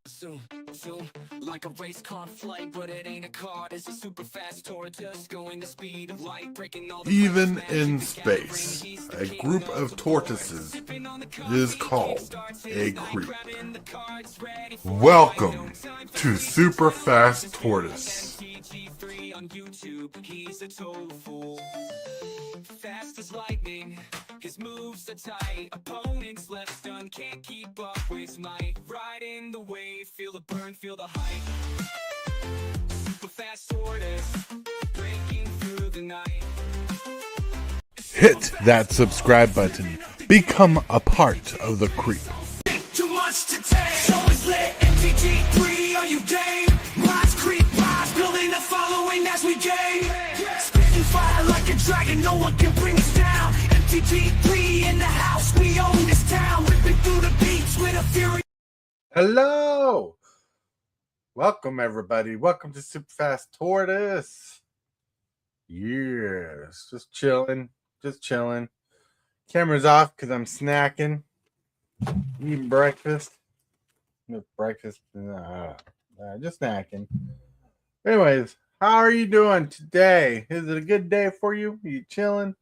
Zoom, zoom, like a race car flight, but it ain't a car. It's a super fast tortoise going the speed of light, breaking all the Even in space, a group of tortoises is called a creep. Welcome to Super Fast Tortoise. On YouTube, he's a total fool. Fast as lightning, his moves are tight. Opponents left stunned, can't keep up with his might. Riding the wave, feel the burn, feel the hype. Super fast tortoise, breaking through the night. Hit that subscribe button. Become a part of the creep. Too much to take, so it's lit. MTG3, are you game? Minds creep, minds building a following as we gain. Spitting fire like a dragon, no one can bring us down. MTG3 in the house, we own this town. Ripping through the beats with a fury. Hello! Welcome, everybody. Welcome to Super Fast Tortoise. Yes, just chilling. Camera's off because I'm snacking. Eating breakfast. No breakfast. Just snacking. Anyways, how are you doing today? Is it a good day for you? Are you chilling?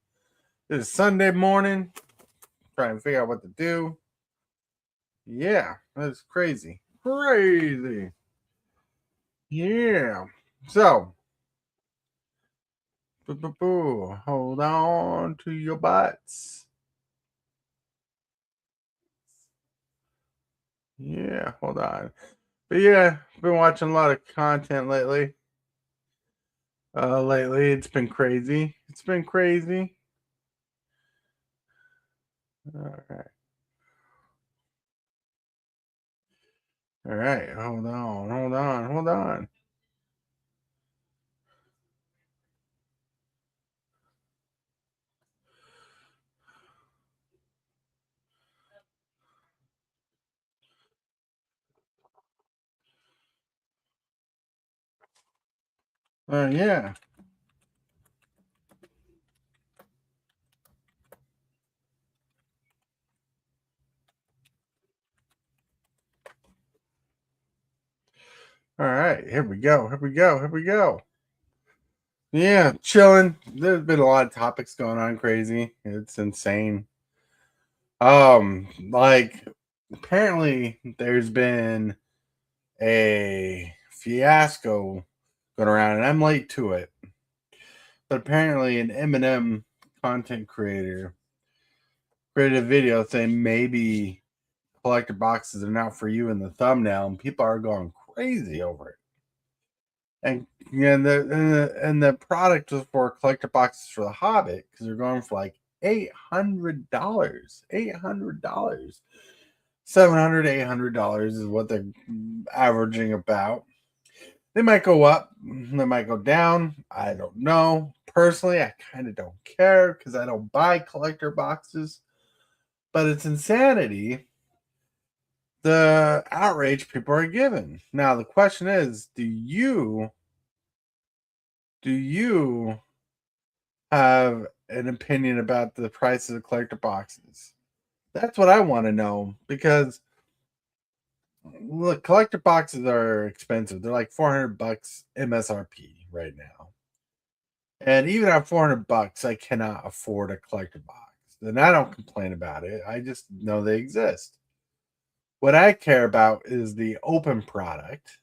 It's Sunday morning. Trying to figure out what to do. Yeah, that's crazy. Yeah. So, hold on to your butts. Yeah, hold on. But yeah, been watching a lot of content lately. Lately it's been crazy. All right. Hold on. Yeah. All right, here we go. Yeah, chilling. There's been a lot of topics going on crazy. It's insane. Like apparently there's been a fiasco going around, and I'm late to it. But apparently an Eminem content creator created a video saying maybe collector boxes are not for you in the thumbnail, and people are going crazy over it. And the product was for collector boxes for the Hobbit because they're going for like $800. $800. $700 is what they're averaging about. They might go up, they might go down. I don't know. Personally, I kind of don't care because I don't buy collector boxes. But it's insanity, the outrage people are given. Now the question is, do you have an opinion about the prices of collector boxes? That's what I want to know, because look, collector boxes are expensive. They're like $400 MSRP right now. And even at $400, I cannot afford a collector box. And I don't complain about it. I just know they exist. What I care about is the open product.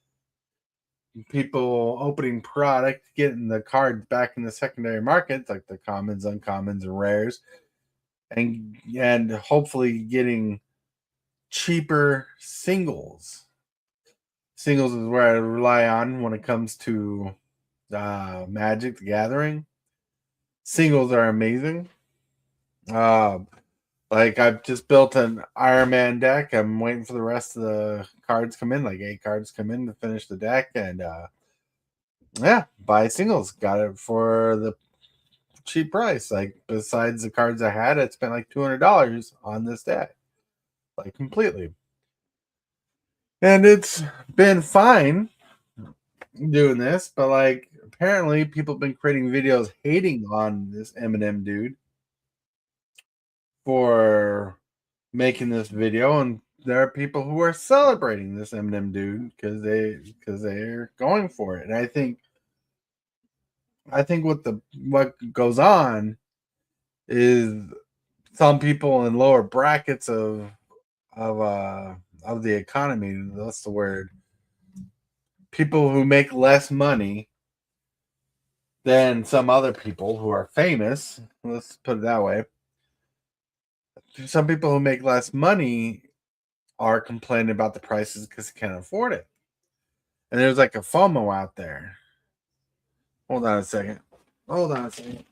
People opening product, getting the cards back in the secondary markets, like the commons, uncommons, and rares, and hopefully getting cheaper singles. Singles is where I rely on when it comes to Magic the Gathering. Singles are amazing. Like I've just built an Iron Man deck. I'm waiting for the rest of the cards come in, like 8 cards come in to finish the deck, and yeah, buy singles. Got it for the cheap price. Like besides the cards I had, I spent like $200 on this deck, like completely. And it's been fine doing this, but like apparently people have been creating videos hating on this Eminem dude for making this video, and there are people who are celebrating this Eminem dude because they're going for it, and I think what goes on is some people in lower brackets of uh of the economy. That's the word. People who make less money than some other people who are famous. Let's put it that way. Some people who make less money are complaining about the prices because they can't afford it. And there's like a FOMO out there. Hold on a second. Hold on a second.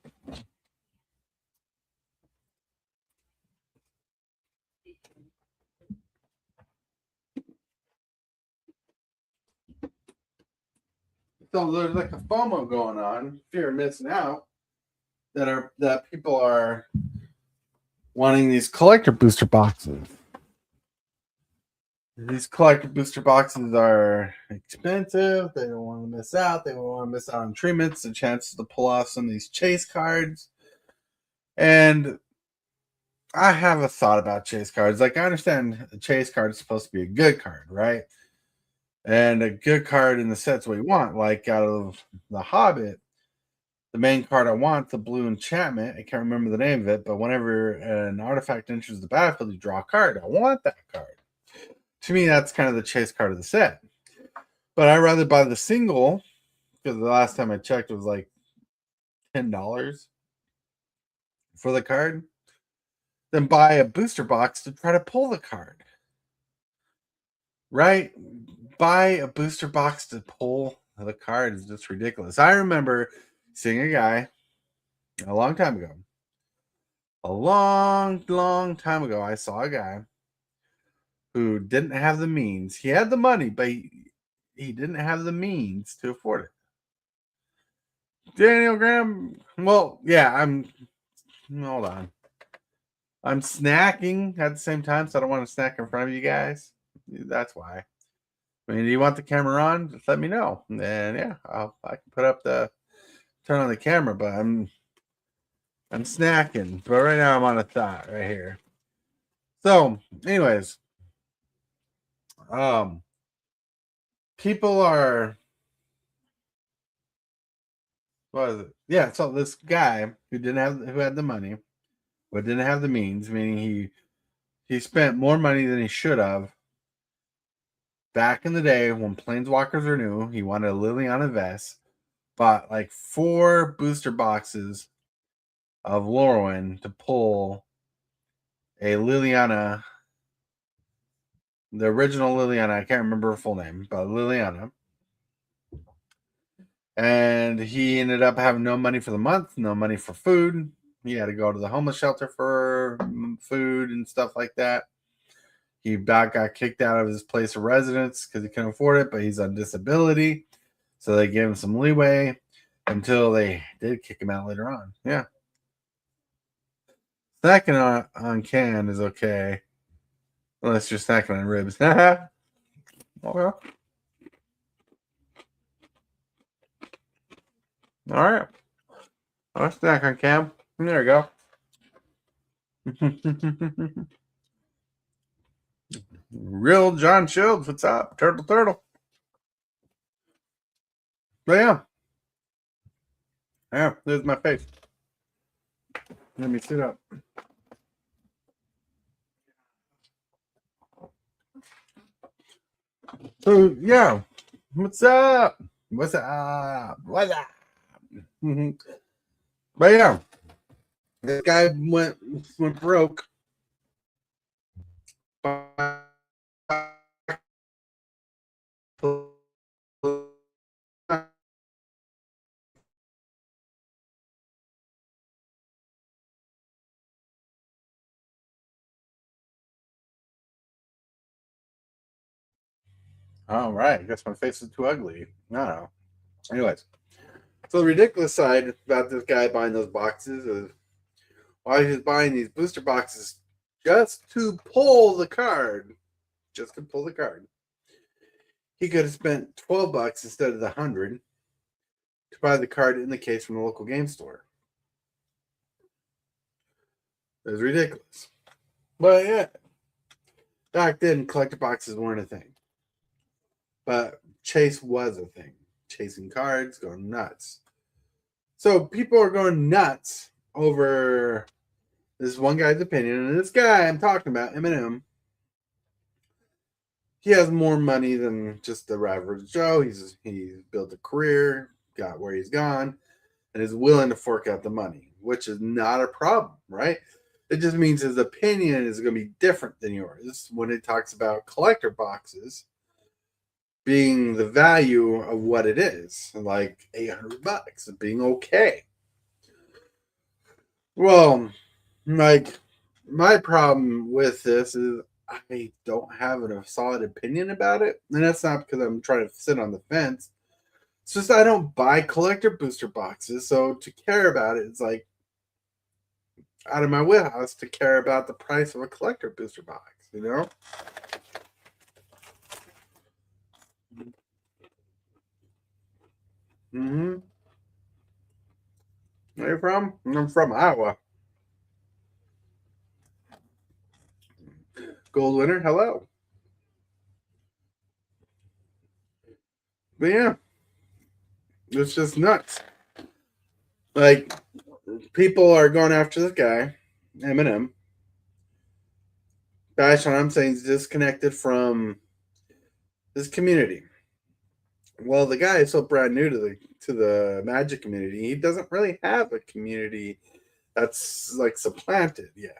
So there's like a FOMO going on, fear of missing out, that people are wanting these collector booster boxes. These collector booster boxes are expensive. They don't want to miss out. They don't want to miss out on treatments and chances to pull off some of these chase cards. And I have a thought about chase cards. Like, I understand a chase card is supposed to be a good card, right? And a good card in the set's what you want. Like out of The Hobbit, the main card I want, the blue enchantment. I can't remember the name of it, but whenever an artifact enters the battlefield, you draw a card. I want that card. To me, that's kind of the chase card of the set. But I'd rather buy the single, because the last time I checked, it was like $10 for the card, than buy a booster box to try to pull the card. Right? Buy a booster box to pull the card is just ridiculous. I remember seeing a guy a long time ago. A long, long time ago, I saw a guy who didn't have the means. He had the money, but he didn't have the means to afford it. Daniel Graham. Well, yeah, hold on. I'm snacking at the same time, so I don't want to snack in front of you guys. That's why. I mean, do you want the camera on? Just let me know. And yeah, I can turn on the camera, but I'm snacking. But right now I'm on a thought right here. So, anyways, um, people are, what is it? Yeah, so this guy who had the money, but didn't have the means, meaning he spent more money than he should have. Back in the day when planeswalkers were new, he wanted a Liliana vest, bought like 4 booster boxes of Lorwyn to pull a Liliana, the original Liliana. I can't remember her full name, but Liliana. And he ended up having no money for the month, no money for food. He had to go to the homeless shelter for food and stuff like that. He got kicked out of his place of residence because he couldn't afford it, but he's on disability. So they gave him some leeway until they did kick him out later on. Yeah. Snacking on can is okay. Unless you're snacking on ribs. Okay. All right. I'll snack on cam. There you go. Real John Shields, what's up? Turtle. But yeah. Yeah, there's my face. Let me sit up. So yeah. What's up? What's up? What's up? But yeah. This guy went broke. All right. I guess my face is too ugly. I don't know. Anyways. So the ridiculous side about this guy buying those boxes is why he's buying these booster boxes just to pull the card. Just to pull the card. He could have spent $12 instead of the 100 to buy the card in the case from the local game store. It was ridiculous. But yeah. Back then, collector boxes weren't a thing, but chase was a thing. Chasing cards, going nuts. So people are going nuts over this one guy's opinion, and this guy I'm talking about, Eminem, he has more money than just the average Joe. He's built a career, got where he's gone, and is willing to fork out the money, which is not a problem, right? It just means his opinion is going to be different than yours when it talks about collector boxes being the value of what it is, like $800 and being okay. Well, like my problem with this is I don't have a solid opinion about it, and that's not because I'm trying to sit on the fence. It's just I don't buy collector booster boxes, so to care about it, it's like out of my wheelhouse to care about the price of a collector booster box, you know? Mm-hmm. Where you from? I'm from Iowa. Gold winner, hello. But yeah, it's just nuts. Like people are going after this guy, Eminem. Bash on him saying he's disconnected from this community. Well, the guy is so brand new to the magic community. He doesn't really have a community that's like supplanted yet.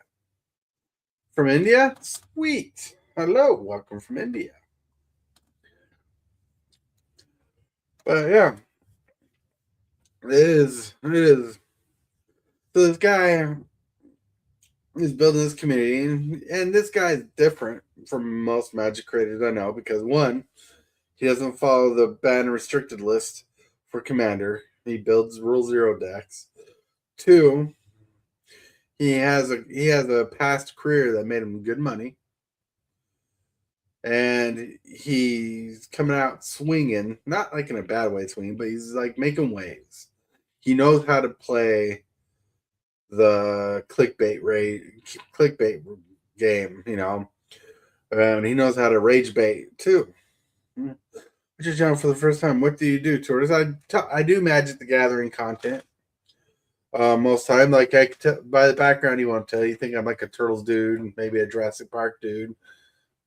From India? Sweet. Hello, welcome from India. But yeah, it is. It is. So this guy is building this community, and this guy is different from most magic creators I know because one, he doesn't follow the banned restricted list for commander. He builds rule zero decks. Two, he has a past career that made him good money, and he's coming out swinging, not like in a bad way swinging, but he's like making waves. He knows how to play the clickbait game, and he knows how to rage bait too. Richard John for the first time. What do you do, Tortoise? I do Magic the Gathering content. Most time, like I could tell by the background, you won't tell. You think I'm like a Turtles dude, maybe a Jurassic Park dude.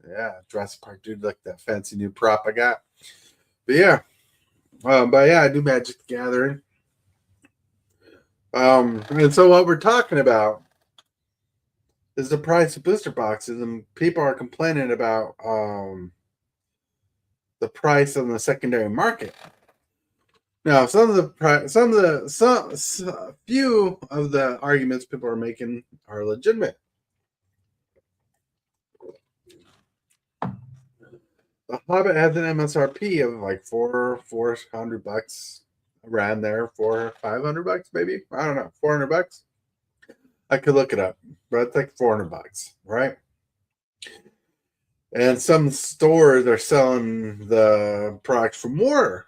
Yeah, Jurassic Park dude, like that fancy new prop I got. But yeah, I do Magic the Gathering. And so what we're talking about is the price of booster boxes, and people are complaining about the price on the secondary market. Now, few of the arguments people are making are legitimate. The Hobbit has an MSRP of like $400 around there, $500 maybe. I don't know, $400. I could look it up, but it's like $400, right? And some stores are selling the product for more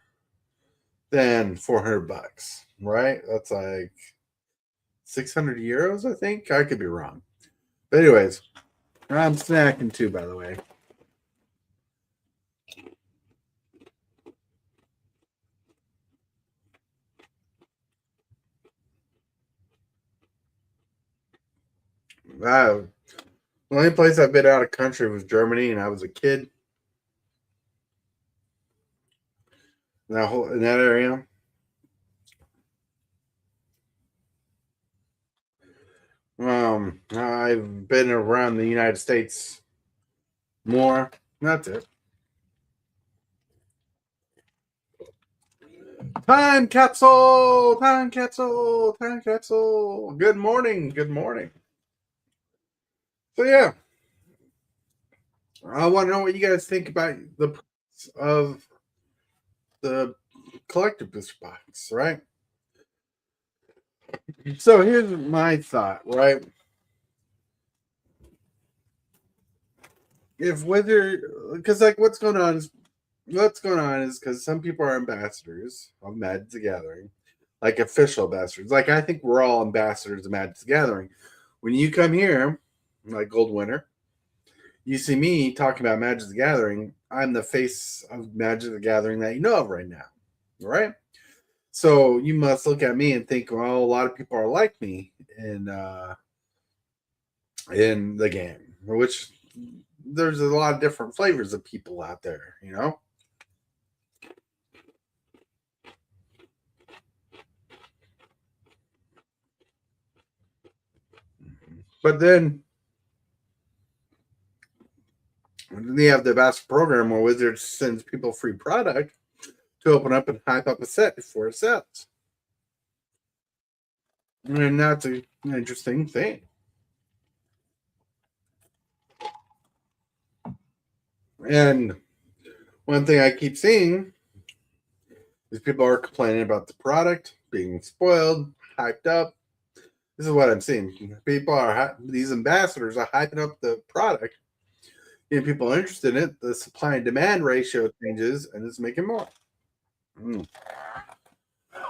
than $400, right? That's like 600 euros, I think. I could be wrong. But anyways, I'm snacking too, by the way. The only place I've been out of country was Germany, and I was a kid. In that area. I've been around the United States more. That's it. Time capsule, time capsule, time capsule. Good morning, good morning. So yeah, I want to know what you guys think about the price of the collector booster box, right? So here's my thought, right? If whether because like what's going on is because some people are ambassadors of Magic the Gathering, like official ambassadors. Like I think we're all ambassadors of Magic the Gathering. When you come here, like Gold Winner, you see me talking about Magic the Gathering. I'm the face of Magic the Gathering that you know of right now, right? So you must look at me and think, well, a lot of people are like me in the game, which there's a lot of different flavors of people out there, you know. But then they have the best program where Wizards sends people free product to open up and hype up a set before it sells. And that's an interesting thing. And one thing I keep seeing is people are complaining about the product being spoiled, hyped up. This is what I'm seeing. People are, these ambassadors are hyping up the product, getting people interested in it. The supply and demand ratio changes, and it's making more.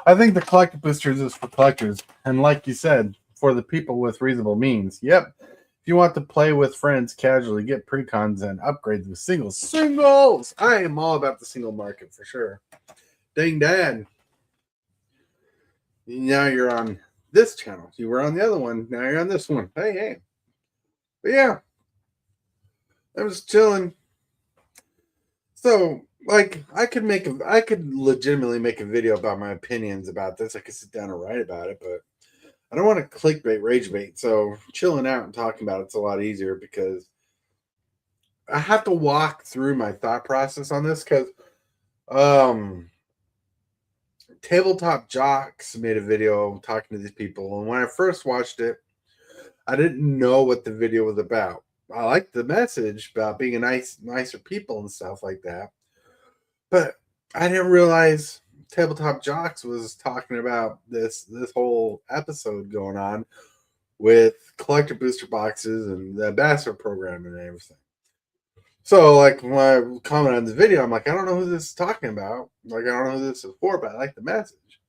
I think the collector boosters is for collectors, and like you said, for the people with reasonable means. Yep. If you want to play with friends casually, get precons and upgrades with singles. Singles! I am all about the single market for sure. Dang dad. Now you're on this channel. You were on the other one. Now you're on this one. Hey. But yeah. I was chilling. So, like, I could legitimately make a video about my opinions about this. I could sit down and write about it, but I don't want to clickbait, rage bait. So chilling out and talking about it's a lot easier because I have to walk through my thought process on this because Tabletop Jocks made a video talking to these people, and when I first watched it, I didn't know what the video was about. I liked the message about being nicer people and stuff like that, but I didn't realize Tabletop Jocks was talking about this whole episode going on with collector booster boxes and the ambassador program and everything. So, like, when I comment on this video, I'm like, I don't know who this is talking about. Like, I don't know who this is for, but I like the message.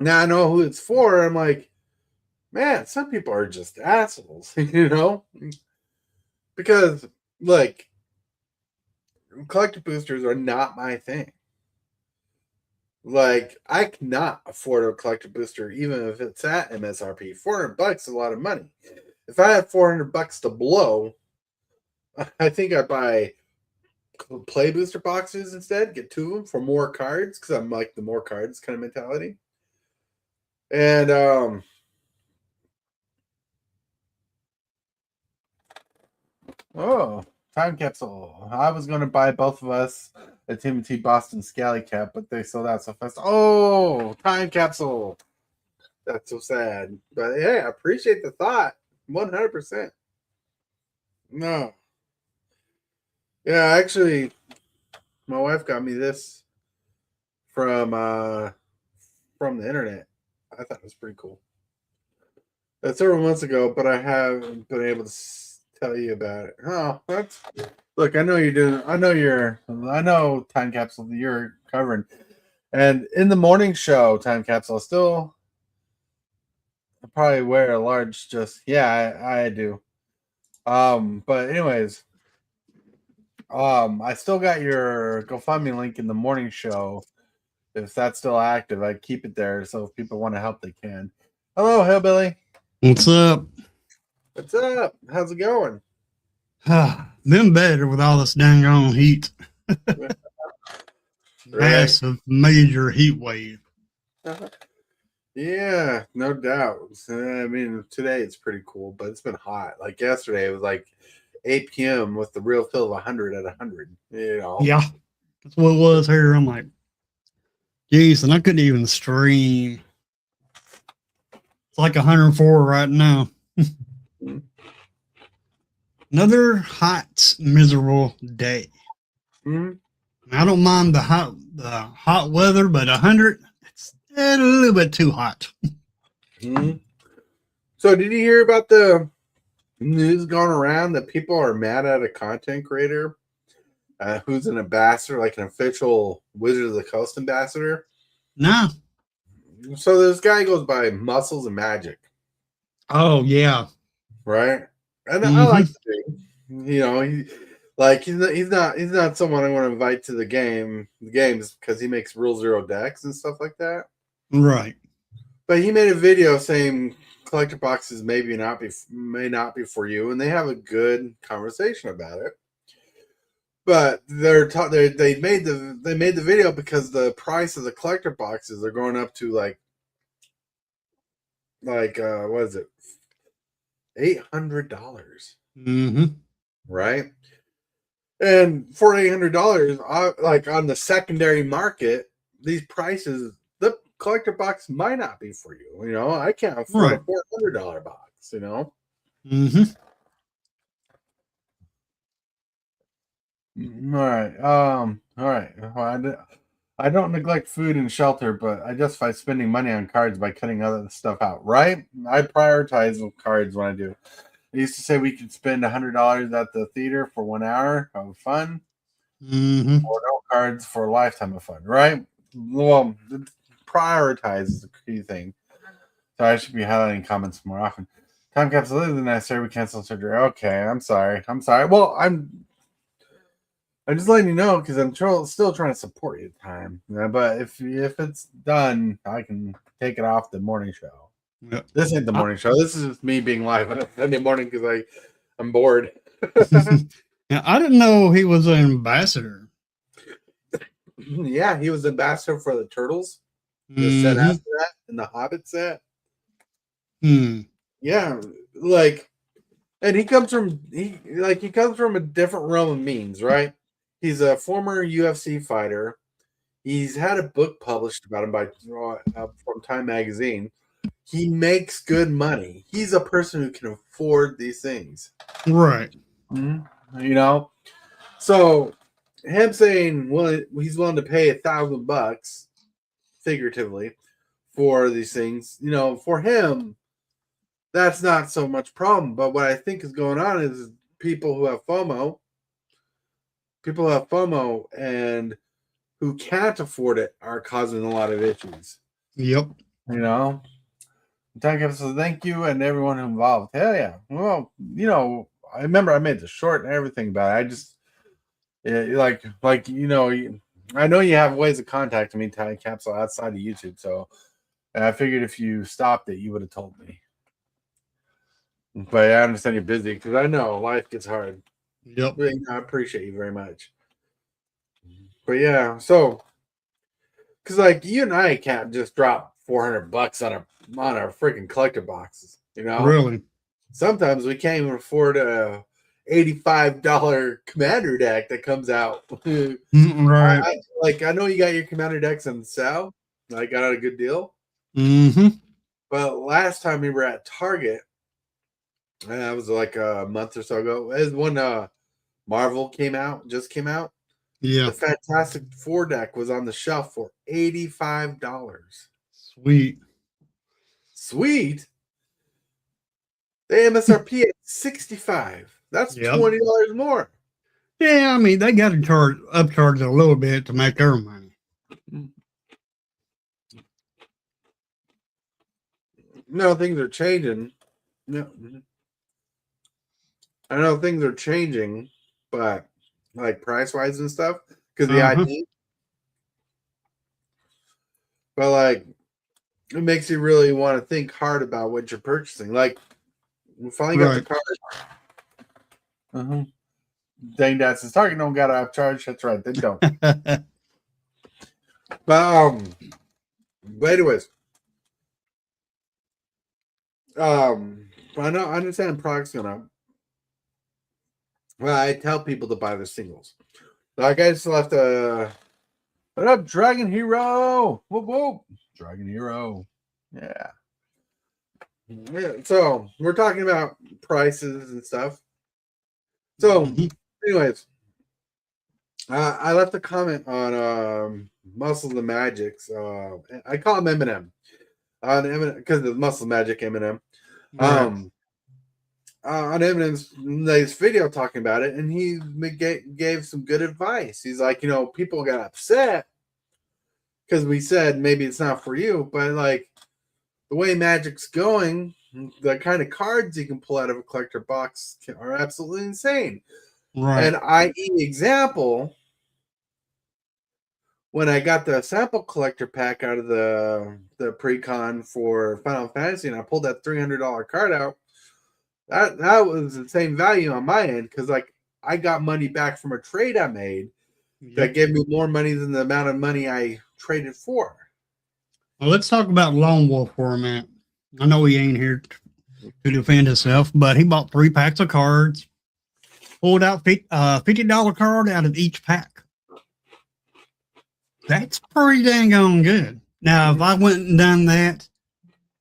Now I know who it's for. I'm like, man, some people are just assholes, you know? Because, like, collector boosters are not my thing. Like, I cannot afford a collector booster, even if it's at MSRP. $400 is a lot of money. If I had $400 to blow, I think I'd buy play booster boxes instead. Get 2 of them for more cards because I'm like the more cards kind of mentality. And time capsule. I was going to buy both of us a Timothy Boston Scally Cap, but they sold out so fast. Oh, time capsule. That's so sad. But hey, I appreciate the thought. 100%. No. Yeah, actually, my wife got me this from the internet. I thought it was pretty cool. That's several months ago, but I haven't been able to tell you about it. Oh, that's look. I know you're doing. I know time capsule that you're covering, and in the morning show, time capsule still. I probably wear a large. I do. But anyways, I still got your GoFundMe link in the morning show. If that's still active, I keep it there. So if people want to help, they can. Hello, Hillbilly. What's up? What's up? How's it going? Been better with all this dang on heat. Massive, major heat wave. Yeah, no doubt. I mean, today it's pretty cool, but it's been hot. Like yesterday, it was like 8 p.m. with the real feel of 100 at 100. You know? Yeah, that's what it was here. I'm like, geez, and I couldn't even stream. It's like 104 right now. Another hot, miserable day. Mm-hmm. I don't mind the hot weather, but 100, it's a little bit too hot. Mm-hmm. So, did you hear about the news going around that people are mad at a content creator who's an ambassador, like an official Wizard of the Coast ambassador? No. So this guy goes by Muscles and Magic. Oh, yeah. Right? And I like the dude. You know, he's not someone I want to invite to the games because he makes Rule Zero decks and stuff like that. Right. But he made a video saying collector boxes may not be for you, and they have a good conversation about it. But they made the video because the price of the collector boxes are going up to like what is it, $800, right? And for $800, like on the secondary market, these prices, the collector box might not be for you. You know, I can't afford a $400 box. You know. All right. All right. Well, I don't neglect food and shelter, but I justify spending money on cards by cutting other stuff out. Right? I prioritize cards when I do. I used to say we could spend $100 at the theater for 1 hour of fun, or no cards for a lifetime of fun. Right? Well, prioritize is the key thing. So I should be highlighting comments more often. Time capsule isn't necessary. We cancel surgery. Okay, I'm sorry. Well, I'm just letting you know because I'm still trying to support you time. Yeah, but if it's done, I can take it off the morning show. Yep. This ain't the morning show. This is just me being live on a Sunday morning because I'm bored. Yeah, I didn't know he was an ambassador. Yeah, he was ambassador for the Turtles. The set after that and the Hobbit set. Yeah, and he comes from a different realm of means, right? He's a former UFC fighter. He's had a book published about him from Time Magazine. He makes good money. He's a person who can afford these things, right? You know, so him saying, well, he's willing to pay $1,000 figuratively for these things. You know, for him, that's not so much problem. But what I think is going on is people who have FOMO and who can't afford it are causing a lot of issues. Yep. You know, so thank you and everyone involved. Hell yeah. Well, you know, I remember I made the short and everything about it. I just you know, I know you have ways of contacting me, Time Capsule, outside of YouTube. So I figured if you stopped it, you would have told me. But I understand you're busy because I know life gets hard. Yep. But, I appreciate you very much. But yeah, so because you and I can't just drop $400 on our freaking collector boxes, you know. Really? Sometimes we can't even afford a $85 commander deck that comes out. Right. I know you got your commander decks on sale. I got a good deal. But last time we were at Target, that was like a month or so ago. As when Marvel just came out. Yeah. The Fantastic Four deck was on the shelf for $85. Sweet. The MSRP at $65. That's $20 more. Yeah, I mean they got to upcharge a little bit to make their money. No, things are changing. No, I know things are changing, but like price wise and stuff, because the ID. But like, it makes you really want to think hard about what you're purchasing. Like, we finally got the card. Dang, that's Target don't got to upcharge. That's right, they don't. But anyways, I understand products going up. Well, I tell people to buy the singles. Like I just left what up, Dragon Hero? Whoop whoop, Dragon Hero. Yeah. So we're talking about prices and stuff. So, anyways, I left a comment on Muscles and Magics. I call him Eminem on Eminem because of Muscle Magic Eminem. On Eminem's latest video talking about it, and he gave some good advice. He's like, you know, people got upset because we said maybe it's not for you, but like the way Magic's going, the kind of cards you can pull out of a collector box are absolutely insane. Right. And i.e. example, when I got the sample collector pack out of the pre-con for Final Fantasy and I pulled that $300 card out, that was the same value on my end because like I got money back from a trade I made that gave me more money than the amount of money I traded for. Well, let's talk about Lone Wolf for a minute. I know he ain't here to defend himself, but he bought 3 packs of cards, pulled out $50 card out of each pack. That's pretty dang on good. Now, if I went and done that,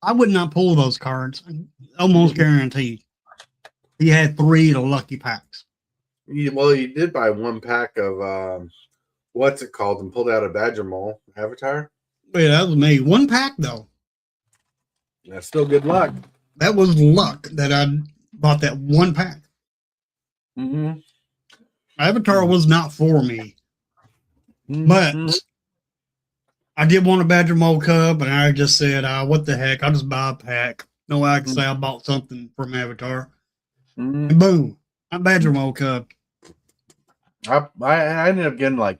I would not pull those cards. Almost guaranteed. He had 3 of the lucky packs. Well, you did buy 1 pack of what's it called and pulled out a Badger Mole avatar. Yeah, that was me. 1 pack though. That's still good luck. That was luck that I bought that 1 pack. Mm-hmm. Avatar was not for me, but I did want a Badger Mole Cub, and I just said, what the heck? I'll just buy a pack. No way I can say I bought something from Avatar. And boom, I'm Badger Mole Cub. I ended up getting like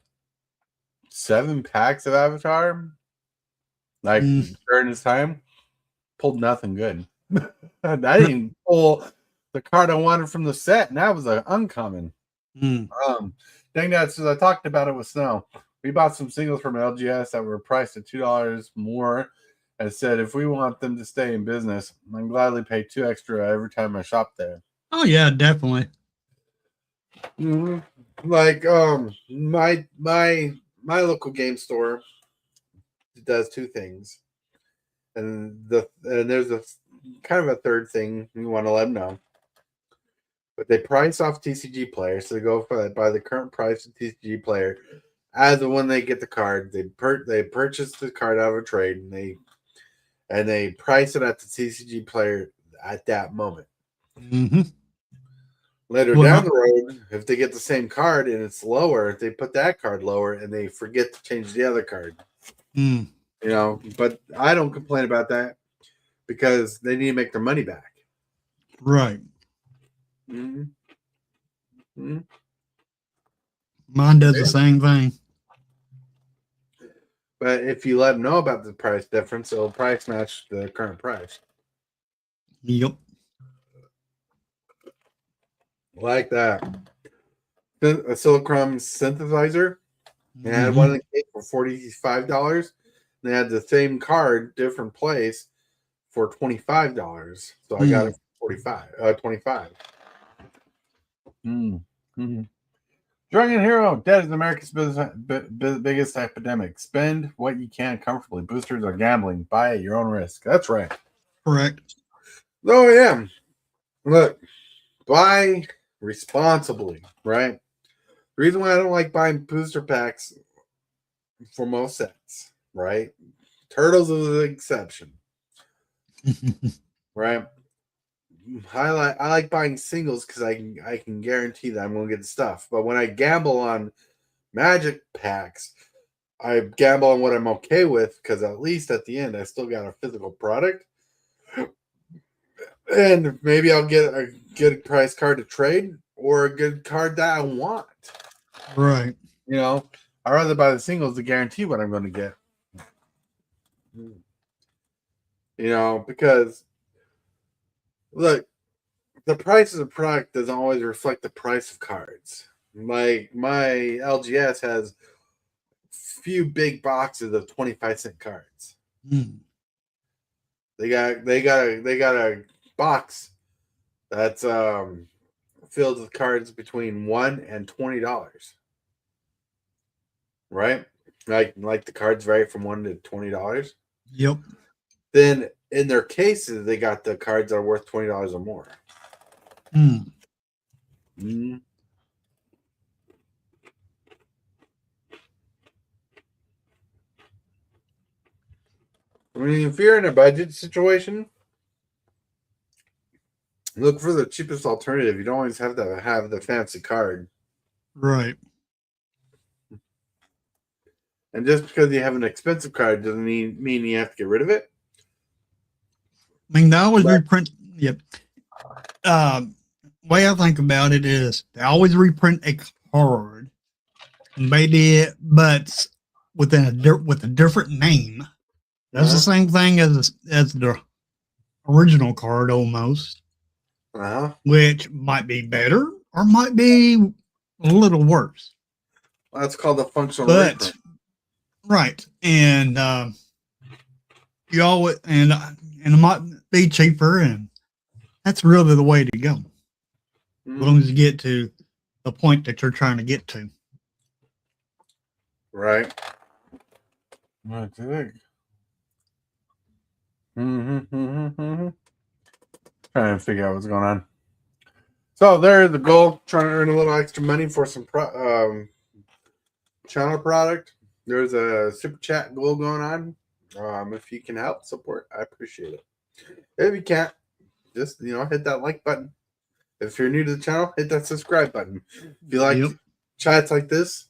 7 packs of Avatar. Like during this time, pulled nothing good. I didn't pull the card I wanted from the set, and that was an uncommon. Dang that! Since I talked about it with Snow, we bought some singles from LGS that were priced at $2 more, and said if we want them to stay in business, I'm gladly pay $2 extra every time I shop there. Oh yeah, definitely. Like my local game store does 2 things, and there's a kind of a third thing we want to let them know. But they price off TCG players, so they go by the current price of TCG player as of when they get the card. They purchase the card out of a trade, and they price it at the TCG player at that moment. Later down the road, if they get the same card and it's lower, they put that card lower and they forget to change the other card. You know, but I don't complain about that because they need to make their money back. Right. Mine does the same thing. But if you let them know about the price difference, it'll price match the current price. Yep. Like that. A Silicon synthesizer. They had one in the case for $45. They had the same card, different place, for $25. So I got it for $25. Drunken Hero, debt is America's biggest epidemic. Spend what you can comfortably. Boosters are gambling. Buy at your own risk. That's right. Correct. Oh, yeah. Look, buy responsibly, right? The reason why I don't like buying booster packs for most sets, right? Turtles is an exception, right? I like buying singles because I can guarantee that I'm going to get the stuff. But when I gamble on Magic packs, I gamble on what I'm okay with because at least at the end I still got a physical product, and maybe I'll get a good price card to trade or a good card that I want. Right. You know, I'd rather buy the singles to guarantee what I'm going to get. You know, because look, the price of the product doesn't always reflect the price of cards. Like my LGS has few big boxes of 25-cent cards. They got a box that's filled with cards between $1 and $20. Right? Like the cards vary from $1 to $20. Yep. Then in their cases, they got the cards that are worth $20 or more. I mean, if you're in a budget situation, look for the cheapest alternative. You don't always have to have the fancy card. Right. And just because you have an expensive card doesn't mean you have to get rid of it. I mean, they always Right. reprint. Yep. Way I think about it is they always reprint a card, maybe, but with a different name. That's the same thing as the original card almost, which might be better or might be a little worse. That's called a functional But reprint. right, and you always and it might be cheaper, and that's really the way to go. As long as you get to the point that you're trying to get to. Right. That's it. Trying to figure out what's going on. So there's the goal, trying to earn a little extra money for some channel product. There's a super chat goal going on. If you can help support, I appreciate it. If you can't, just hit that like button. If you're new to the channel, hit that subscribe button. If you like chats like this,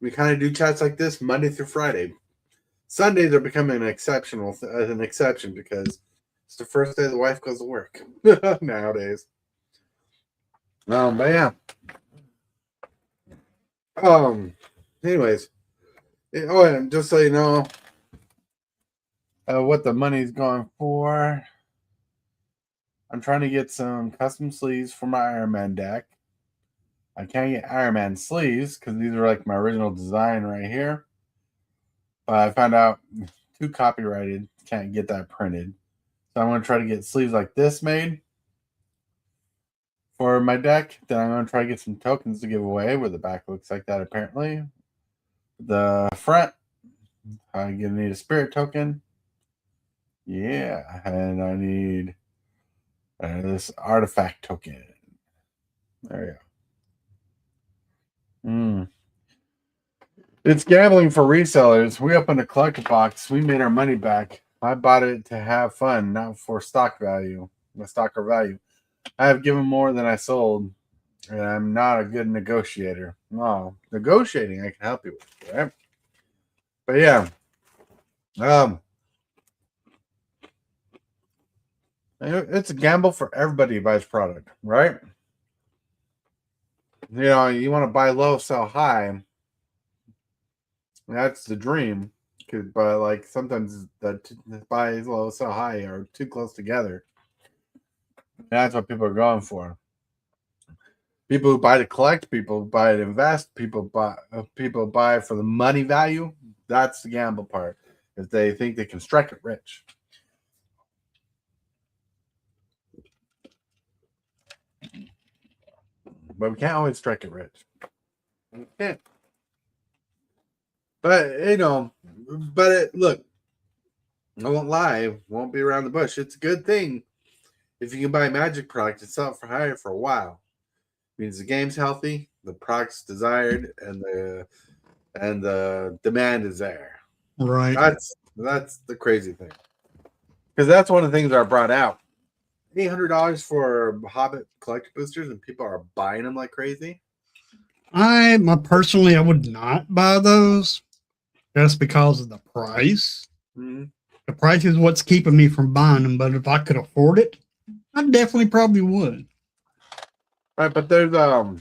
we kind of do chats like this Monday through Friday. Sundays are becoming an exception because it's the first day the wife goes to work nowadays. But yeah. Anyways. Oh, and just so you know, what the money's going for. I'm trying to get some custom sleeves for my Iron Man deck. I can't get Iron Man sleeves because these are like my original design right here. But I found out too copyrighted. Can't get that printed. So I'm going to try to get sleeves like this made for my deck. Then I'm going to try to get some tokens to give away where the back looks like that apparently. The front, I'm going to need a spirit token. Yeah, and I need this artifact token. There you go. It's gambling for resellers. We opened a collector box. We made our money back. I bought it to have fun, not for stock value. The stock or value. I have given more than I sold, and I'm not a good negotiator. No, negotiating I can help you with, right? But yeah, it's a gamble for everybody who buys product, right? You want to buy low, sell high. That's the dream. But like sometimes the buy low, sell high are too close together. That's what people are going for. People who buy to collect, people who buy to invest, people buy for the money value. That's the gamble part. If they think they can strike it rich. But we can't always strike it rich. We can't. But look, I won't lie, won't be around the bush. It's a good thing if you can buy a magic product and sell it for higher for a while. It means the game's healthy, the product's desired, and the demand is there. Right. That's the crazy thing. Because that's one of the things that are brought out. $800 for Hobbit collector boosters, and people are buying them like crazy. I would not buy those just because of the price. Mm-hmm. The price is what's keeping me from buying them. But if I could afford it, I definitely probably would. Right, but there's what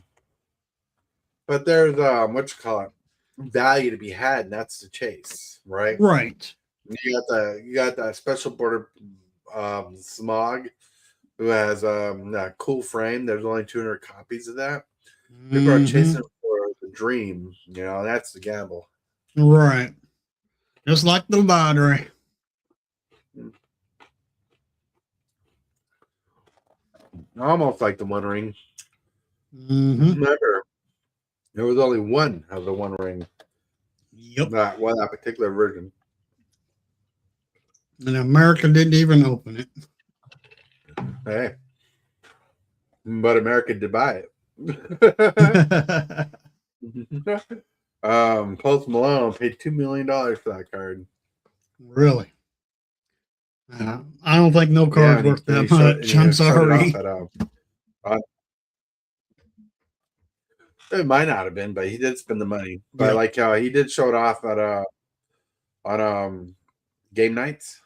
you call it, value to be had, and that's the chase, right? Right. You got that special border Smog, who has that cool frame. There's only 200 copies of that. People are chasing for the dream. That's the gamble. Right. Just like the lottery. Almost like the One Ring. Remember, there was only one of the One Ring. Yep. That particular version. And America didn't even open it. Hey. But America did buy it. Post Malone paid $2 million for that card. Really? I don't think no card's worth that much. I'm sorry. It might not have been, but he did spend the money. But he did show it off at on game nights.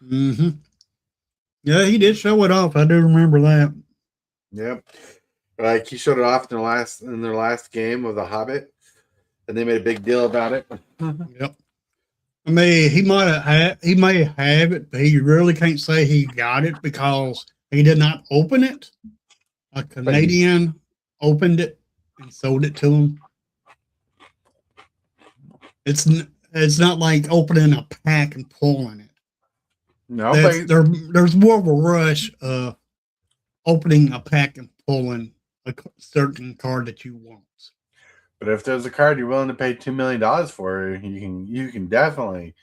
Yeah, he did show it off. I do remember that. Yep. Like he showed it off in their last game of The Hobbit, and they made a big deal about it. Yep. I mean, he may have it, but he really can't say he got it because he did not open it. A Canadian opened it and sold it to him. It's not like opening a pack and pulling it. No, There's more of a rush of opening a pack and pulling a certain card that you want. but if there's a card you're willing to pay $2 million for, you can definitely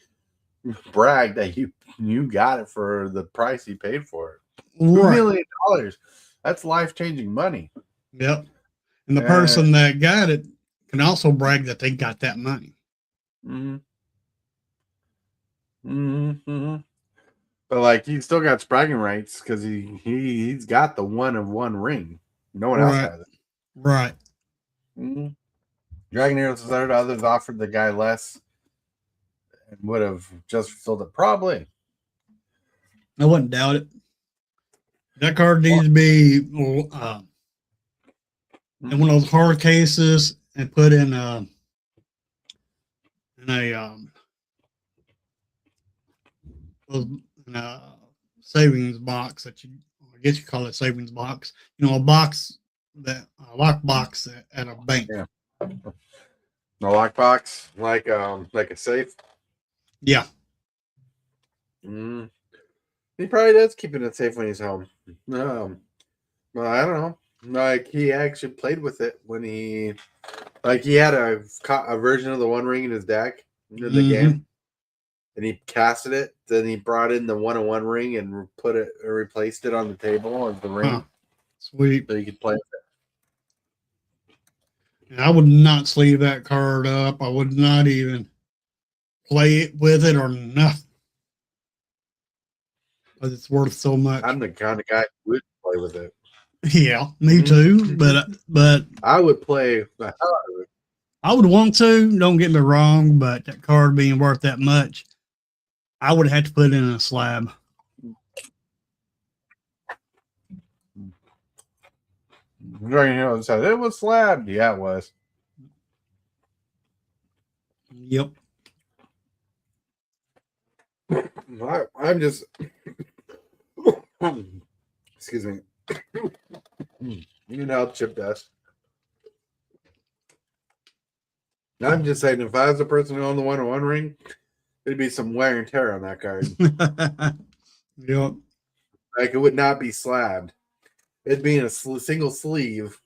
brag that you got it for the price you paid for it. $2 million. That's life-changing money. Yep. And the person that got it can also brag that they got that money. Mm-hmm. Mm-hmm. But like he's still got bragging rights because he's got the one of one ring. No one else has it. Right. Mm-hmm. Dragon Heroes said others offered the guy less and would have just filled it. Probably. I wouldn't doubt it. That card needs to be in one of those hard cases and put in a savings box I guess you call it savings box. You know, a lock box at a bank. Yeah. A lockbox, like a safe. Yeah. He probably does keep it safe when he's home. Well, I don't know. Like he actually played with it when he had a version of the One Ring in his deck in the game, and he casted it. Then he brought in the one ring and replaced it on the table as the ring. Sweet. So you could play with it. I would not sleeve that card up. I would not even play it with it or nothing. But it's worth so much. I'm the kind of guy who would play with it. Yeah, me too. But I would play the hell out of it. I would want to. Don't get me wrong, but that card being worth that much, I would have to put it in a slab. Dragon Heroes said it was slabbed. Yeah, it was. Yep. I'm just. Excuse me. You know how Chip does. I'm just saying, if I was the person who owned the one ring, there'd be some wear and tear on that card. Yep. Like it would not be slabbed. It'd be in a single sleeve.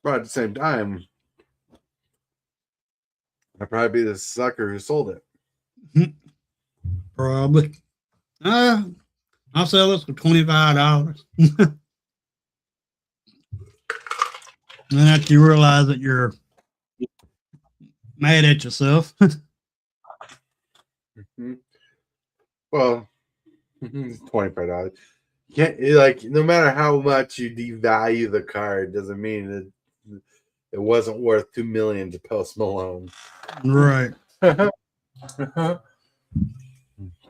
But at the same time, I'd probably be the sucker who sold it. Probably. I'll sell this for $25. And then after you realize that you're mad at yourself. Well, $25. Like no matter how much you devalue the card, doesn't mean it wasn't worth $2 million to Post Malone. Right.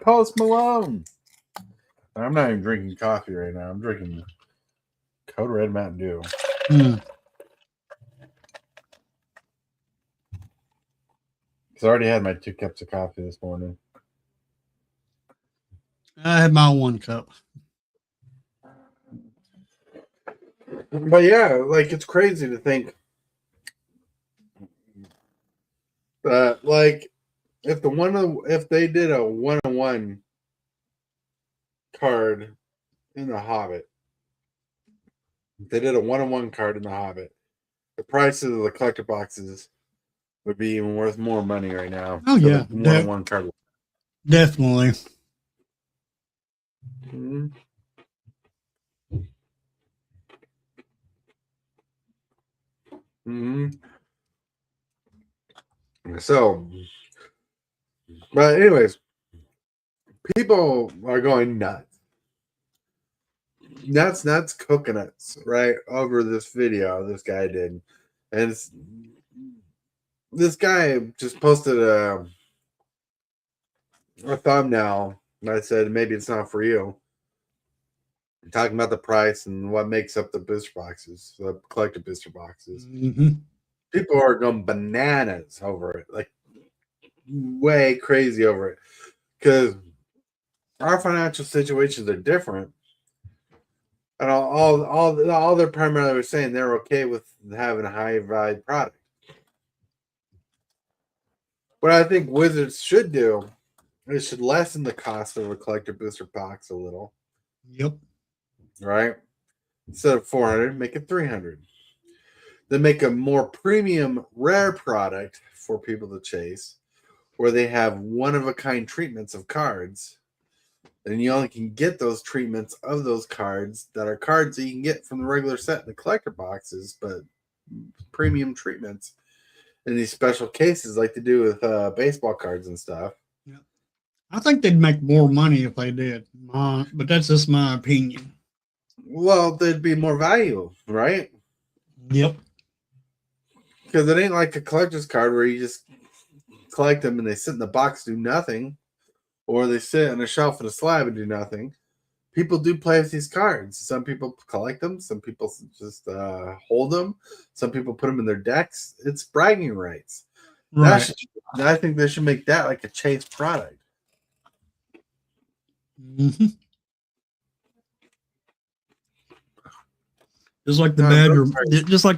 Post Malone. I'm not even drinking coffee right now. I'm drinking Code Red Mountain Dew. Because I already had my 2 cups of coffee this morning. I had my 1 cup. But yeah, like it's crazy to think that like if they did a 1-on-1 card in the Hobbit, if they did a 1-on-1 card in the Hobbit, the prices of the collector boxes would be even worth more money right now. Oh yeah, 1-on-1 card. Definitely. Mm-hmm. Mm-hmm. So, but anyways, people are going nuts. Nuts, coconuts, right? Over this video this guy did And this guy just posted a thumbnail, and I said maybe it's not for you. Talking about the price and what makes up the booster boxes, the collective booster boxes. Mm-hmm. People are going bananas over it, like way crazy over it, because our financial situations are different, and all they're primarily saying they're okay with having a high value product. What I think Wizards should do is should lessen the cost of a collector booster box a little, Yep. right? Instead of 400, make it 300. Then make a more premium rare product for people to chase, where they have one of a kind treatments of cards. And you only can get those treatments of those cards that are cards that you can get from the regular set in the collector boxes, but premium treatments in these special cases, like they do with baseball cards and stuff. Yep. I think they'd make more money if they did, but that's just my opinion. Well, there'd be more value, right? Yep. Because it ain't like a collector's card where you just collect them and they sit in the box, do nothing, or they sit on a shelf in a slab and do nothing. People do play with these cards. Some people collect them. Some people just hold them. Some people put them in their decks. It's bragging rights. Right. I think they should make that like a chase product. Mm-hmm. Just like the No,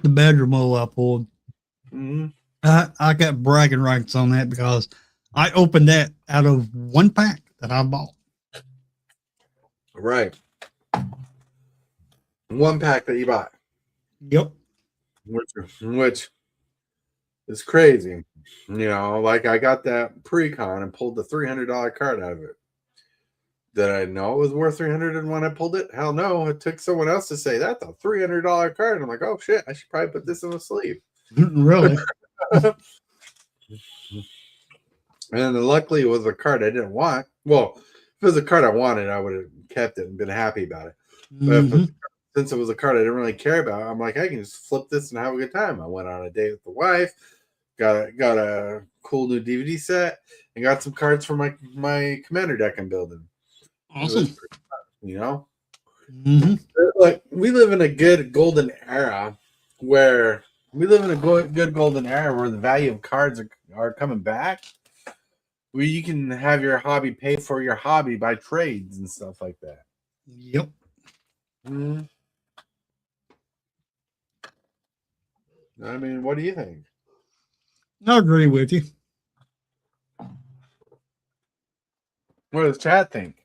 badger mole I pulled. mm-hmm. I got bragging rights on that because I opened that out of one pack that I bought. Right. One pack that you bought. Yep. Which is crazy. Like I got that pre-con and pulled the $300 card out of it. Did I know it was worth $300 when I pulled it? Hell no. It took someone else to say that's a $300 card. I'm like, oh shit, I should probably put this in the sleeve. Really? And luckily it was a card I didn't want. Well, if it was a card I wanted, I would have kept it and been happy about it. But since it was a card I didn't really care about, I'm like, I can just flip this and have a good time. I went on a date with the wife, got a cool new DVD set, and got some cards for my commander deck I'm building. Awesome. Mm-hmm. Like we live in a good golden era where the value of cards are coming back, where you can have your hobby pay for your hobby by trades and stuff like that. Yep. Mm-hmm. I mean, what do you think? I agree with you. What does Chad think?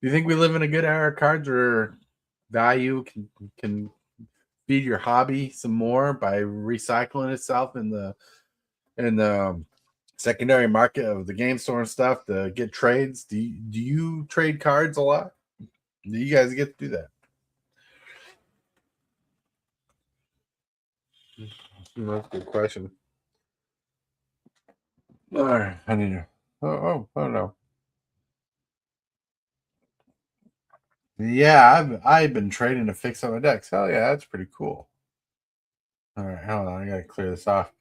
Do you think we live in a good era of cards where value can feed your hobby some more by recycling itself in the secondary market of the game store and stuff to get trades? Do you trade cards a lot? Do you guys get to do that? That's a good question. All right, I need to. Oh no. Yeah, I've been trading to fix up my decks. Hell yeah, that's pretty cool. All right, hold on, I gotta clear this off.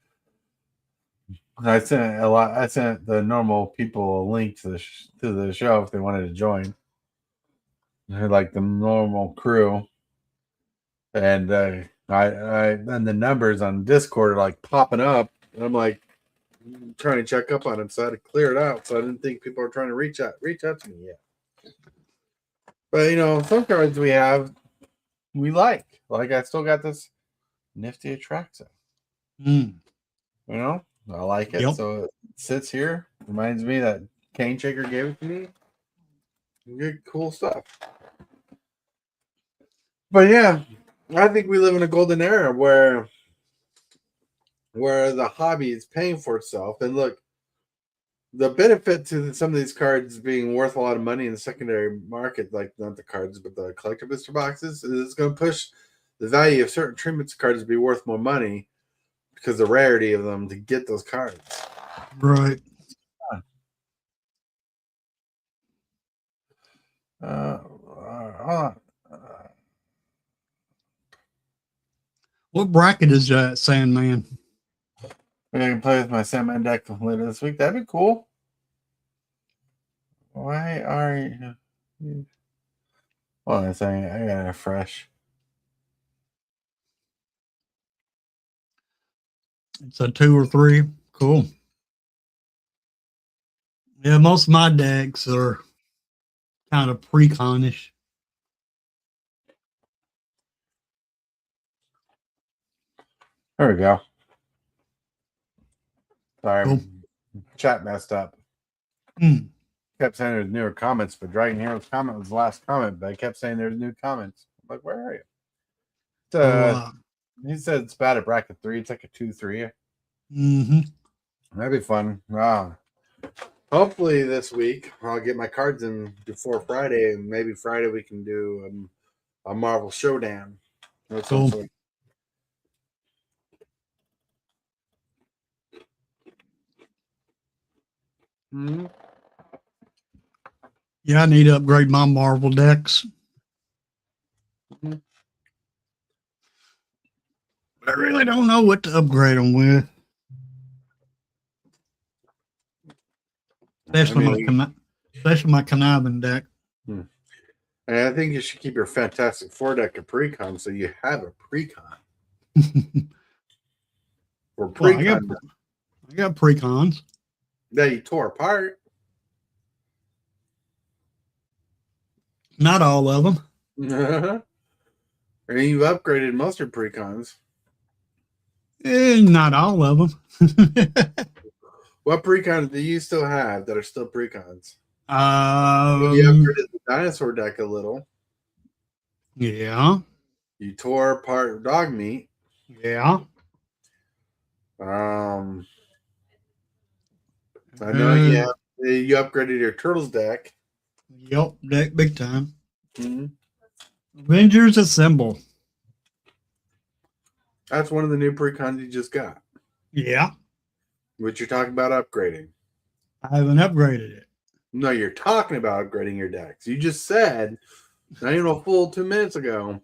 I sent the normal people a link to the show if they wanted to join. They're like the normal crew, and and the numbers on Discord are like popping up, and I'm like trying to check up on them, so I had to clear it out. So I didn't think people are trying to reach out to me yet. But some cards we like I still got this nifty Atraxa. I like it. Yep. So it sits here. Reminds me that Cane Shaker gave it to me. Good, cool stuff. But yeah, I think we live in a golden era where the hobby is paying for itself. And look, the benefit to some of these cards being worth a lot of money in the secondary market, like not the cards, but the collector booster boxes, is it's going to push the value of certain treatments cards to be worth more money because the rarity of them to get those cards. Right. Hold on. What bracket is that, Sandman? Maybe I can play with my Sandman deck later this week. That'd be cool. Why are you? Hold on a second. I got it fresh. It's a 2 or 3. Cool. Yeah, most of my decks are kind of pre-con-ish. There we go. Sorry, Cool. chat messed up. Kept saying there's newer comments, but Dragon Hero's comment was the last comment, but I kept saying there's new comments. I'm like, where are you? He said it's bad at bracket 3. It's like a 2-3. That'd be fun. Hopefully this week I'll get my cards in before Friday, and maybe Friday we can do a Marvel Showdown. Cool. Mm-hmm. Yeah, I need to upgrade my Marvel decks. Mm-hmm. But I really don't know what to upgrade them with. Especially my conniving deck. And I think you should keep your Fantastic Four deck a precon, so you have a precon. Or precon. Well, I got precons. That you tore apart. Not all of them. And you've upgraded most of your precons. Not all of them. What precons do you still have that are still precons? You upgraded the dinosaur deck a little. Yeah. You tore apart dog meat. Yeah. I know you upgraded your turtles deck. Yep, deck big time. Mm-hmm. Avengers Assemble. That's one of the new precons you just got. Yeah. Which you're talking about upgrading. I haven't upgraded it. No, you're talking about upgrading your decks. You just said, not even a full 2 minutes ago,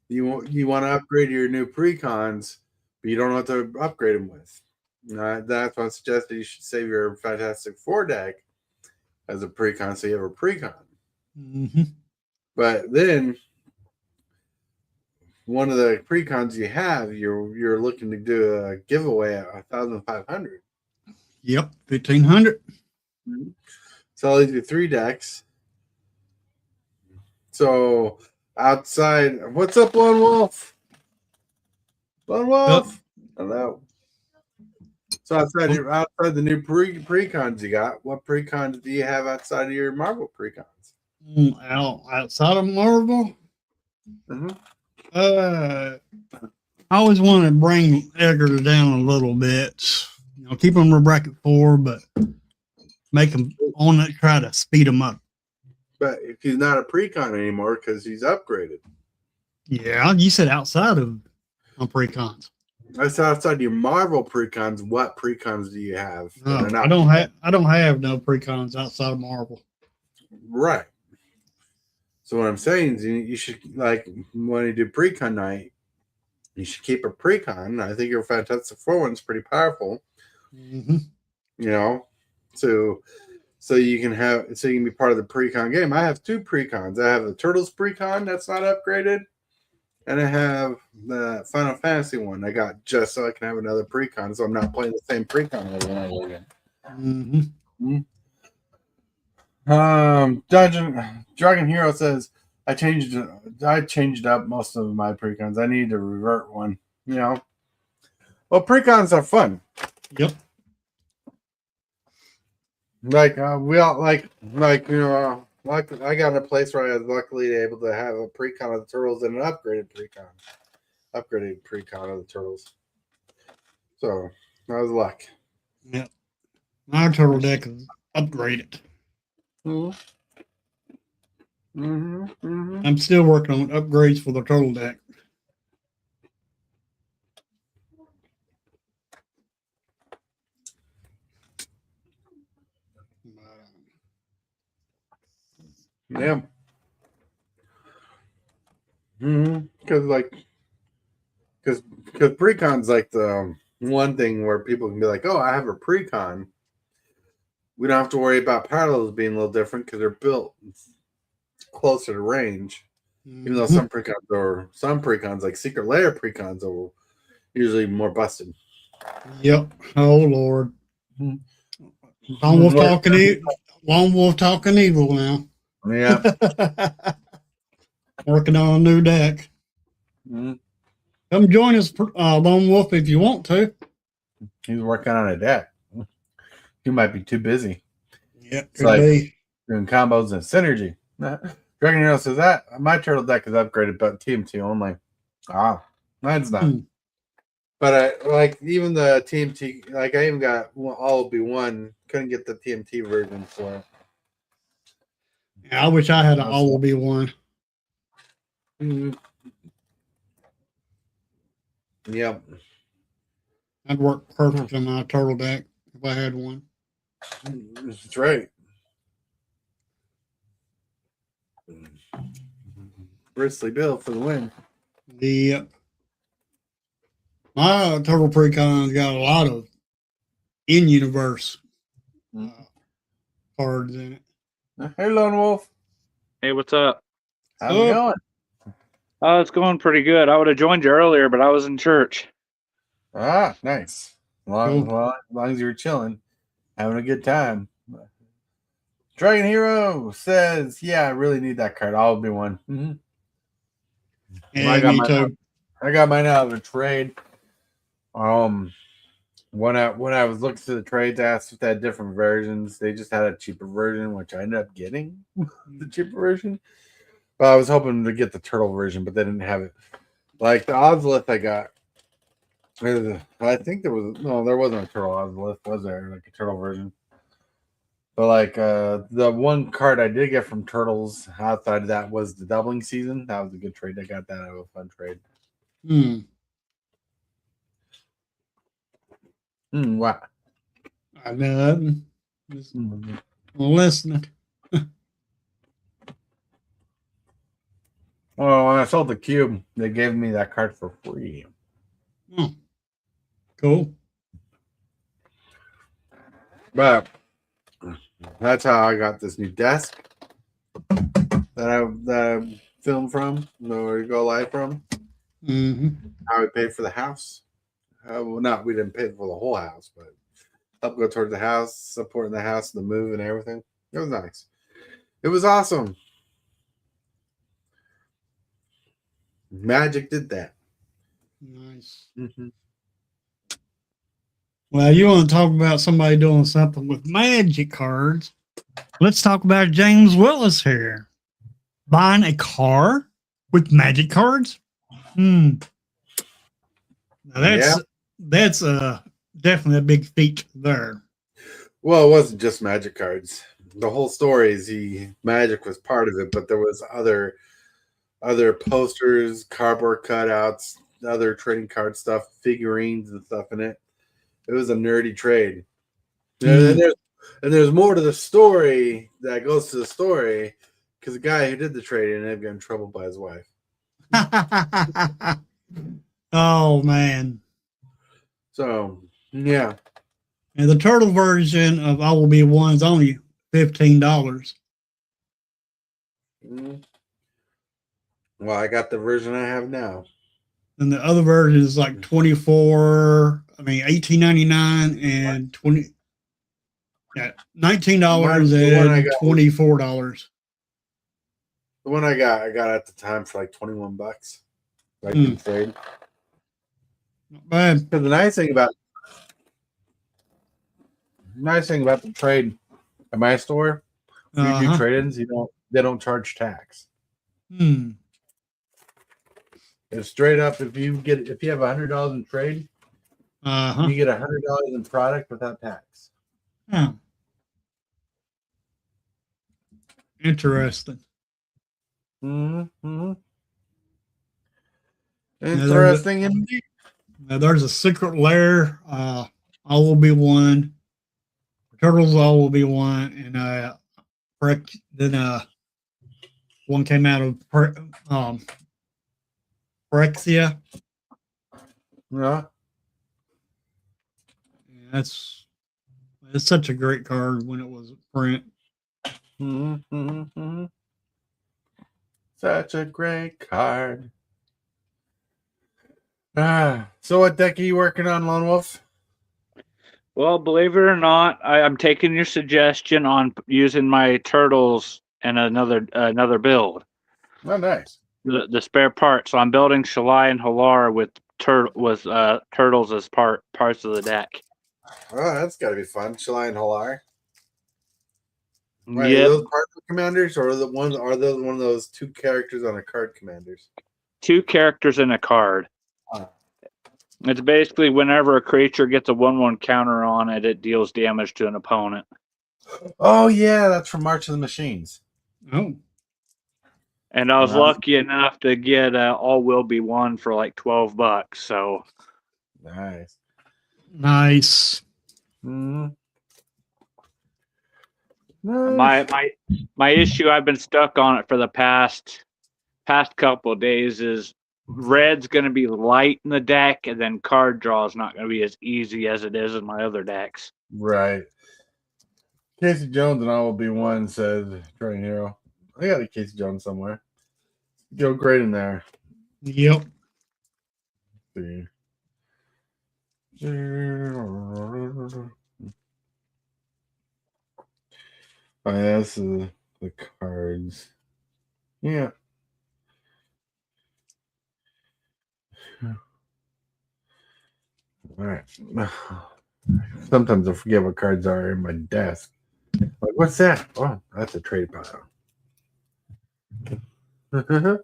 you want to upgrade your new precons, but you don't know what to upgrade them with. That's why I suggested you should save your Fantastic Four deck as a precon, so you have a precon. Mm-hmm. But then one of the precons you have, you're looking to do a giveaway at 1,500. Yep, 1,500. Mm-hmm. So I'll do 3 decks. So outside, what's up, Lone Wolf? Lone Wolf, hello. So outside the new precons you got, what precons do you have outside of your Marvel precons? Outside of Marvel, Mm-hmm. I always want to bring Edgar down a little bit. Keep him in bracket 4, but make him on it. Try to speed him up. But if he's not a precon anymore because he's upgraded. Yeah, you said outside of precons. That's outside your Marvel precons. What precons do you have? I don't have no precons outside of Marvel. Right. So what I'm saying is you should, like, when you do precon night, you should keep a precon. I think your Fantastic Four one's pretty powerful. Mm-hmm. So you can be part of the precon game. I have 2 precons. I have the Turtles precon that's not upgraded, and I have the Final Fantasy one I got just so I can have another precon, so I'm not playing the same precon over and over again. Mm-hmm. Dragon Hero says I changed up most of my precons. I need to revert one. Well, precons are fun. Yep. Like we all like I got in a place where I was luckily able to have a precon of the turtles and an upgraded precon of the turtles. So that was luck. Yep. My turtle deck is upgraded. Mm-hmm. Mm-hmm. Mm-hmm. I'm still working on upgrades for the turtle deck. Yeah. Because because precon's like the one thing where people can be like, oh, I have a precon. We don't have to worry about parallels being a little different because they're built closer to range. Even though some precons like secret layer precons are usually more busted. Yep. Oh Lord. Hmm. Lone Wolf talking Lone Wolf talking evil now. Yeah. Working on a new deck. Mm-hmm. Come join us, Lone Wolf, if you want to. He's working on a deck. He might be too busy. Yeah, It's like doing combos and synergy. Dragon Hero says that my turtle deck is upgraded, but TMT only. Ah, mine's not. But like even the TMT, like I even got all be one. Couldn't get the TMT version for it. Yeah, I wish I had an all will be one. Mm-hmm. Yep. That'd work perfect on my turtle deck if I had one. That's right. Bristly Bill for the win. Yep. My turtle precon's got a lot of in-universe cards in it. Hey, Lone Wolf. Hey, what's up? How's it going? It's going pretty good. I would have joined you earlier, but I was in church. Ah, nice. As long as you were chilling, having a good time. Dragon Hero says, "Yeah, I really need that card. I'll be one." Mm-hmm. Yeah, me too. I got mine out of a trade. When I was looking through the trades, I asked if they had different versions. They just had a cheaper version, which I ended up getting the cheaper version. But I was hoping to get the turtle version, but they didn't have it. Like the Ozolith I got. I think there wasn't a turtle Ozolith, was there? Like a turtle version. But like the one card I did get from Turtles outside of that was the doubling season. That was a good trade. I got that out of a fun trade. What? I know. Listening. Well, when I sold the cube, they gave me that card for free. Oh, cool. But that's how I got this new desk that I filmed from, where we go live from. Mm-hmm. How we paid for the house. We didn't pay for the whole house, but help go towards the house, supporting the house, the move, and everything. It was nice. It was awesome. Magic did that. Nice. Mm-hmm. Well, you want to talk about somebody doing something with magic cards? Let's talk about James Willis here. Buying a car with magic cards? Now that's definitely a big feat there. Well, it wasn't just magic cards. The whole story is magic was part of it, but there was other posters, cardboard cutouts, other trading card stuff, figurines and stuff in it. It was a nerdy trade. And there's more to the story that goes to the story because the guy who did the trade ended up getting in trouble by his wife. Oh, man. So, yeah. And the turtle version of I Will Be One is only $15. Well, I got the version I have now. And the other version is like $18.99 and $19 and $24. The one I got at the time for like $21. Like in trade. Not bad. Because the nice thing about the trade at my store, if you do trade-ins, they don't charge tax. It's straight up if you have $100 in trade, you get $100 in product without tax. Interesting. Interesting indeed. There's a secret lair. I Will Be One. Turtles All Will Be One, and then one came out of Phyrexia. Yeah. It's such a great card when it was print. Mm-hmm. Such a great card. So what deck are you working on, Lone Wolf? Well, believe it or not, I'm taking your suggestion on using my turtles and another build, Oh, nice. the spare part. So I'm building Shalai and Halar with turtles as parts of the deck. Oh, that's got to be fun. Shalai and Halar. Right, are Yep, those partial commanders, or are those one of those two characters on a card commanders? 2 characters in a card. Ah. It's basically whenever a creature gets a 1/1 counter on it, it deals damage to an opponent. Oh yeah, that's from March of the Machines. Oh, And I was Nice. lucky enough to get All Will Be One for like $12. So Nice. nice. Mm. my Nice. my my issue, I've been stuck on it for the past couple of days, is red's going to be light in the deck, and then card draw is not going to be as easy as it is in my other decks. Right. Casey Jones and I will be one, said Train Hero. I got a Casey Jones somewhere. Go great in there. Yep. See. Oh, yeah, this is the cards. Yeah. All right. Sometimes I forget what cards are in my desk. Like, what's that? Oh, that's a trade pile. All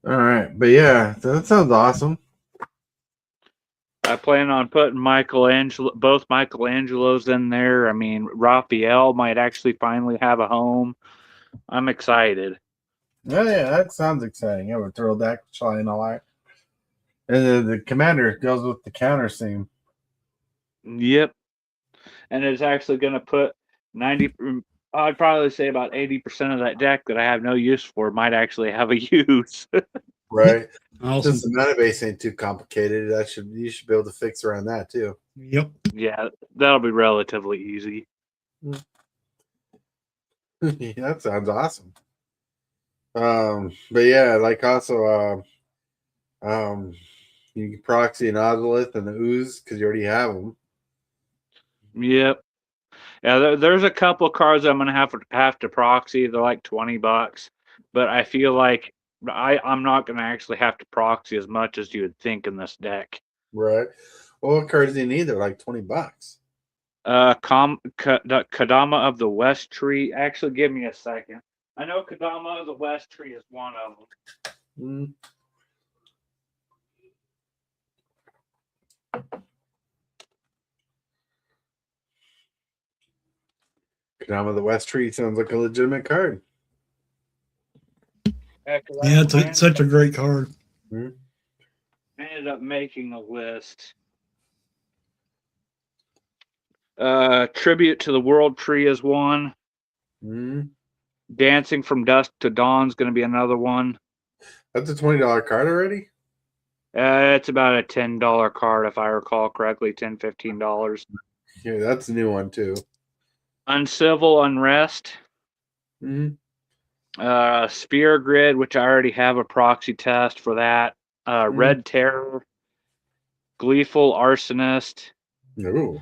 right. But yeah, that sounds awesome. I plan on putting both Michelangelos in there. I mean, Raphael might actually finally have a home. I'm excited. Oh, yeah, that sounds exciting. I would throw that shine a lot. And then the commander goes with the counter seam. Yep. And it's actually going to put 90, I'd probably say about 80% of that deck that I have no use for might actually have a use. Right. Awesome. Since the mana base ain't too complicated, you should be able to fix around that too. Yep. Yeah, that'll be relatively easy. That sounds awesome. But yeah, like also you can proxy an Ozolith and an Ooze because you already have them. Yep. Yeah, there's a couple cards I'm gonna have to proxy. They're like $20, but I feel like I'm not gonna actually have to proxy as much as you would think in this deck. Right. Well, what cards do you need? They're like $20. Kadama of the West Tree. Actually, give me a second. I know Kadama of the West Tree is one of them. Kadama the West Tree sounds like a legitimate card. Yeah, it's such a great card. Mm-hmm. I ended up making a list. Tribute to the World Tree is one. Mm-hmm. Dancing from Dusk to Dawn is going to be another one. That's a $20 card already? It's about a $10 card, if I recall correctly, $10, $15. Yeah, that's a new one too. Uncivil Unrest. Mm-hmm. Spear Grid, which I already have a proxy test for that. Red Terror. Gleeful Arsonist. Ooh.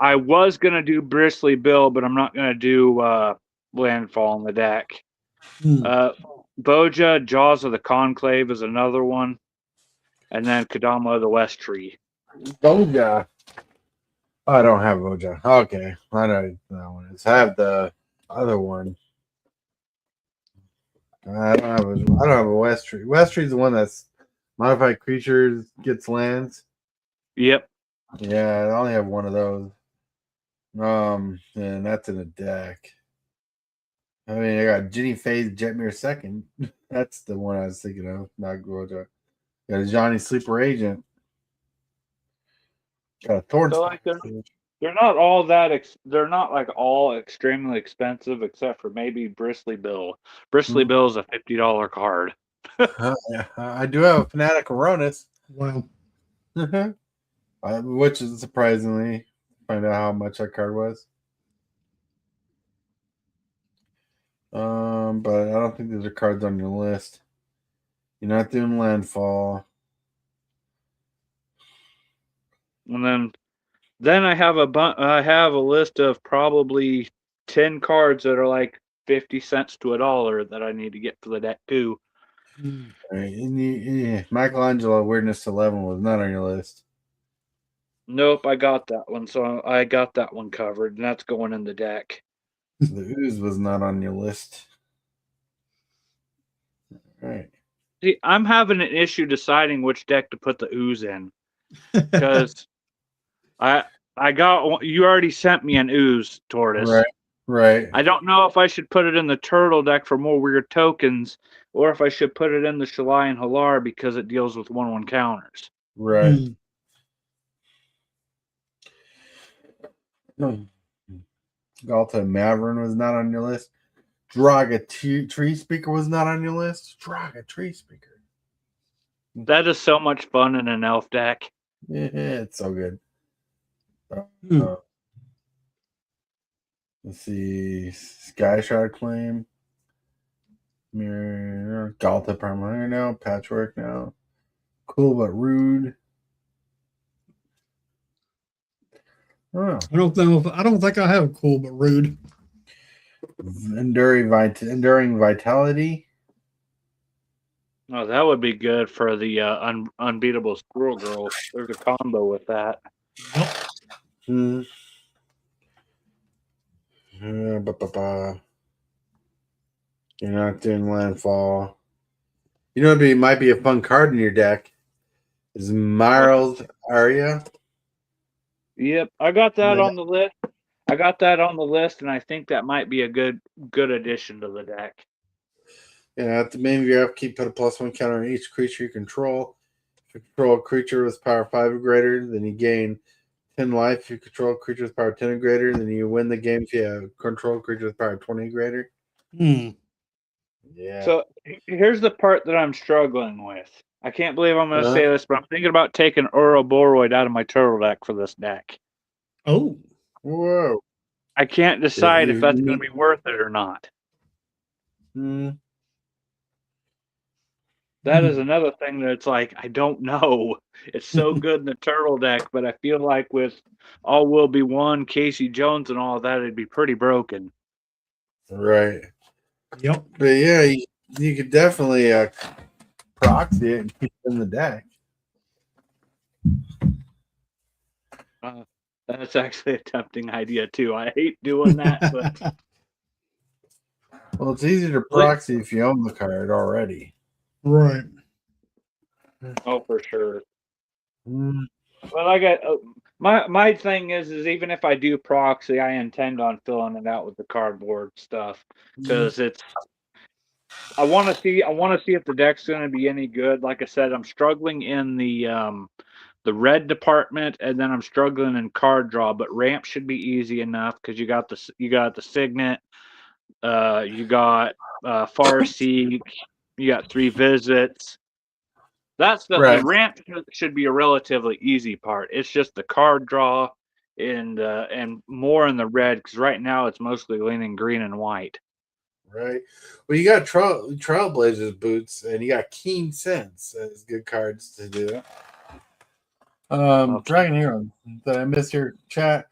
I was going to do Bristly Bill, but I'm not going to do Landfall in the deck. Boja, Jaws of the Conclave is another one. And then Kadama of the West Tree. Boja. I don't have Boja. Okay. I know that one is. I have the other one. I don't have a West Tree. West Tree is the one that's modified creatures gets lands. Yep. Yeah, I only have one of those. And that's in a deck. I mean, I got Ginny Faye's Jetmir second. That's the one I was thinking of. Not Goja. Got a Johnny Sleeper Agent. Got a Thorn. So like they're not all that. They're not like all extremely expensive, except for maybe Bristly Bill. Bristly Bill is a $50 card. Yeah, I do have a Fanatic Aronis. Wow. Which is surprisingly, find out how much that card was. But I don't think these are cards on your list. You're not doing landfall. And then I have I have a list of probably 10 cards that are like 50 cents to $1 that I need to get for the deck too. Right. Michelangelo Weirdness 11 was not on your list. Nope, I got that one. So I got that one covered, and that's going in the deck. The Ooze was not on your list. All right. See, I'm having an issue deciding which deck to put the Ooze in because I got you already sent me an Ooze, Tortoise. Right. I don't know if I should put it in the Turtle deck for more weird tokens, or if I should put it in the Shalai and Halar because it deals with 1/1 counters. Right. Galta Maverick was not on your list. Draga Tree Speaker was not on your list. Draga Tree Speaker. That is so much fun in an elf deck. Yeah, it's so good. Let's see. Sky Shard Claim. Mirror. Galta Primary now. Patchwork now. Cool but rude. Oh. I don't think I have cool but rude. Enduring Vitality. Oh, that would be good for the unbeatable Squirrel Girl. There's a combo with that. Yep. You're not doing landfall. You know, might be a fun card in your deck. Is Miles Aria? Yep, I got that on the list. I got that on the list, and I think that might be a good addition to the deck. Yeah, at the main of your upkeep, put a +1 counter on each creature you control. If you control a creature with power 5 or greater, then you gain 10 life. If you control a creature with power 10 or greater, then you win the game if you have control a creature with power 20 or greater. Yeah. So here's the part that I'm struggling with. I can't believe I'm going to say this, but I'm thinking about taking Ouroboros out of my turtle deck for this deck. Oh. Whoa. I can't decide if that's going to be worth it or not. That is another thing that's like, I don't know. It's so good in the turtle deck, but I feel like with All Will Be One, Casey Jones, and all that, it'd be pretty broken. Right. Yep. But yeah, you could definitely proxy it and keep it in the deck. That's actually a tempting idea too. I hate doing that, but well, it's easier to proxy if you own the card already. Right. Oh, for sure. Well, I got my thing is even if I do proxy, I intend on filling it out with the cardboard stuff because I want to see if the deck's going to be any good. Like I said, I'm struggling in the red department, and then I'm struggling in card draw. But ramp should be easy enough because you got the Signet, you got Farseek, you got 3 visits. That's the ramp should be a relatively easy part. It's just the card draw and more in the red because right now it's mostly leaning green and white. Right. Well, you got Trailblazers boots and you got Keen Sense as good cards to do it. Dragon Hero. Did I miss your chat?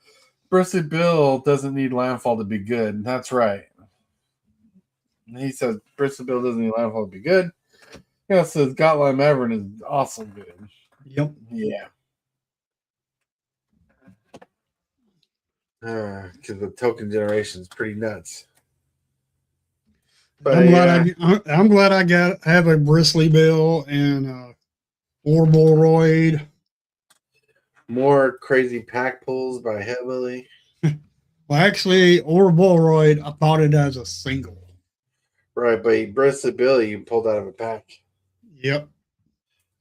Bristly Bill doesn't need landfall to be good. That's right. He says Bristly Bill doesn't need landfall to be good. He also says Gotland Maverick is also good. Yep. Yeah. Because the token generation is pretty nuts. But I'm glad I have a Bristly Bill and Orboroid. More crazy pack pulls by Heavily. Well, actually, Orboroid, I bought it as a single. Right, but Bristly Bill you pulled out of a pack. Yep.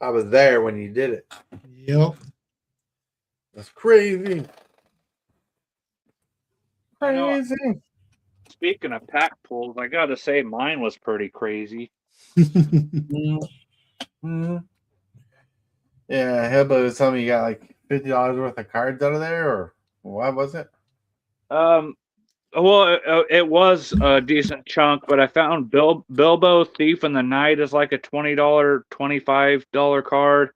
I was there when you did it. Yep. That's crazy. Crazy. You know, speaking of pack pulls, I gotta say mine was pretty crazy. Yeah, Yeah, Hillbilly was telling me you got like $50 worth of cards out of there, or what was it? Well, it was a decent chunk, but I found Bilbo Thief in the Night is like a $20, $25 card,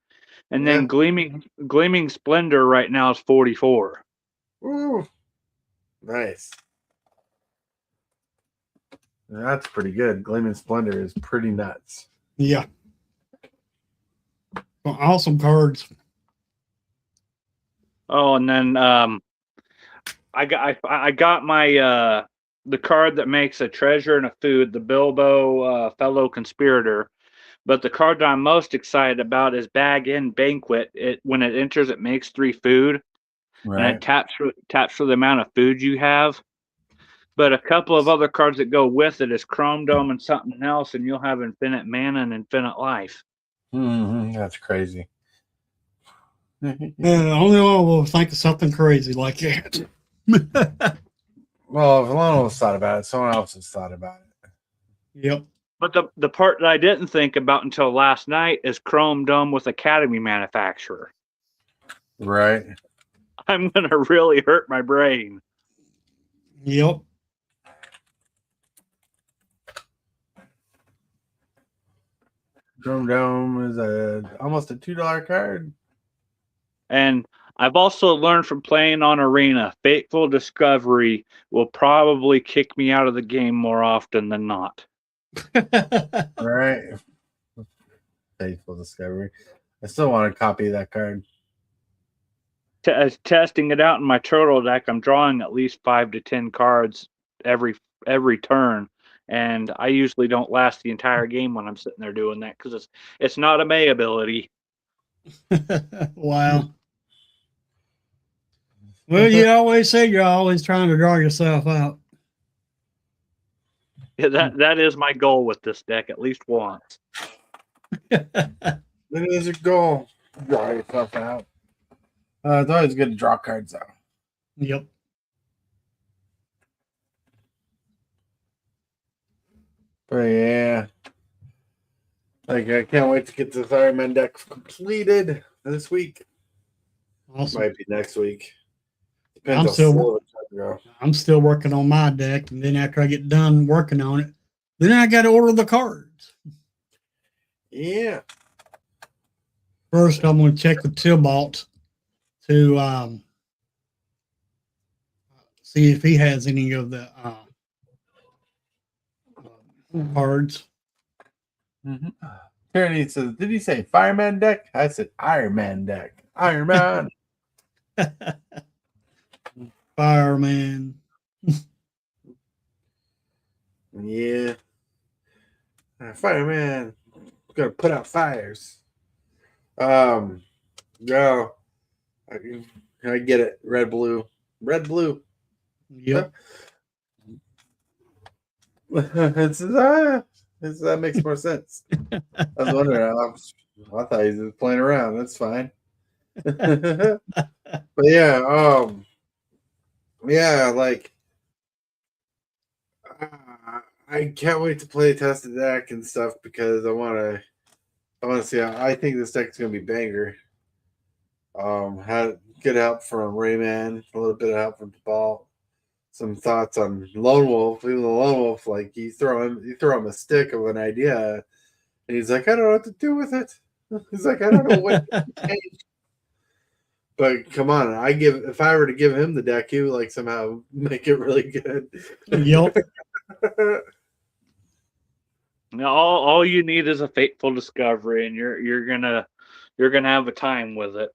and Yeah. then Gleaming Splendor right now is 44. Ooh, nice. That's pretty good. Gleaming Splendor is pretty nuts. Yeah. Well, awesome cards. Oh, and then I got my the card that makes a treasure and a food, the Bilbo Fellow Conspirator. But the card that I'm most excited about is Bag In Banquet. It when it enters, it makes 3 food, and it Right. taps for the amount of food you have. But a couple of other cards that go with it is Chrome Dome and something else, and you'll have infinite mana and infinite life. That's crazy. Only one will think of something crazy like that. Well, if Alana was thought about it, someone else has thought about it. Yep. But the part that I didn't think about until last night is Chrome Dome with Academy Manufacturer. Right. I'm gonna really hurt my brain. Yep. Chrome Dome is almost a $2 card. And I've also learned from playing on Arena, Fateful Discovery will probably kick me out of the game more often than not. Right. Faithful Discovery. I still want a copy of that card. Testing it out in my turtle deck, I'm drawing at least 5 to 10 cards every turn, and I usually don't last the entire game when I'm sitting there doing that because it's not a May ability. Wow. Well, you always say you're always trying to draw yourself out. Yeah, that is my goal with this deck at least once. It is a goal. Draw yourself out. It's always good to draw cards out. Yep. But yeah. Like, I can't wait to get this Iron Man deck completed this week. Awesome. Might be next week. I'm Depends how still- slow it's gonna go. I'm still working on my deck, and then after I get done working on it, then I got to order the cards. Yeah. First, I'm going to check with Tybalt to see if he has any of the cards. Mm-hmm. Tyranny says, did he say Fireman deck? I said Iron Man deck. Iron Man. Fireman. Yeah. Fireman. Gonna put out fires. No. I get it. Red, blue. Red, blue. Yep. That makes more sense. I was wondering. I thought he was playing around. That's fine. But yeah, yeah, like I can't wait to play test the deck and stuff because I want to see how I think this deck's gonna be banger. Had good help from Rayman, a little bit of help from Ball. Some thoughts on Lone Wolf. Even the Lone Wolf, like you throw him a stick of an idea, and he's like, I don't know what to do with it. He's like, I don't know what to change. But come on, if I were to give him the deck, he would like somehow make it really good. Yep. Now, all you need is a Fateful Discovery, and you're gonna have a time with it.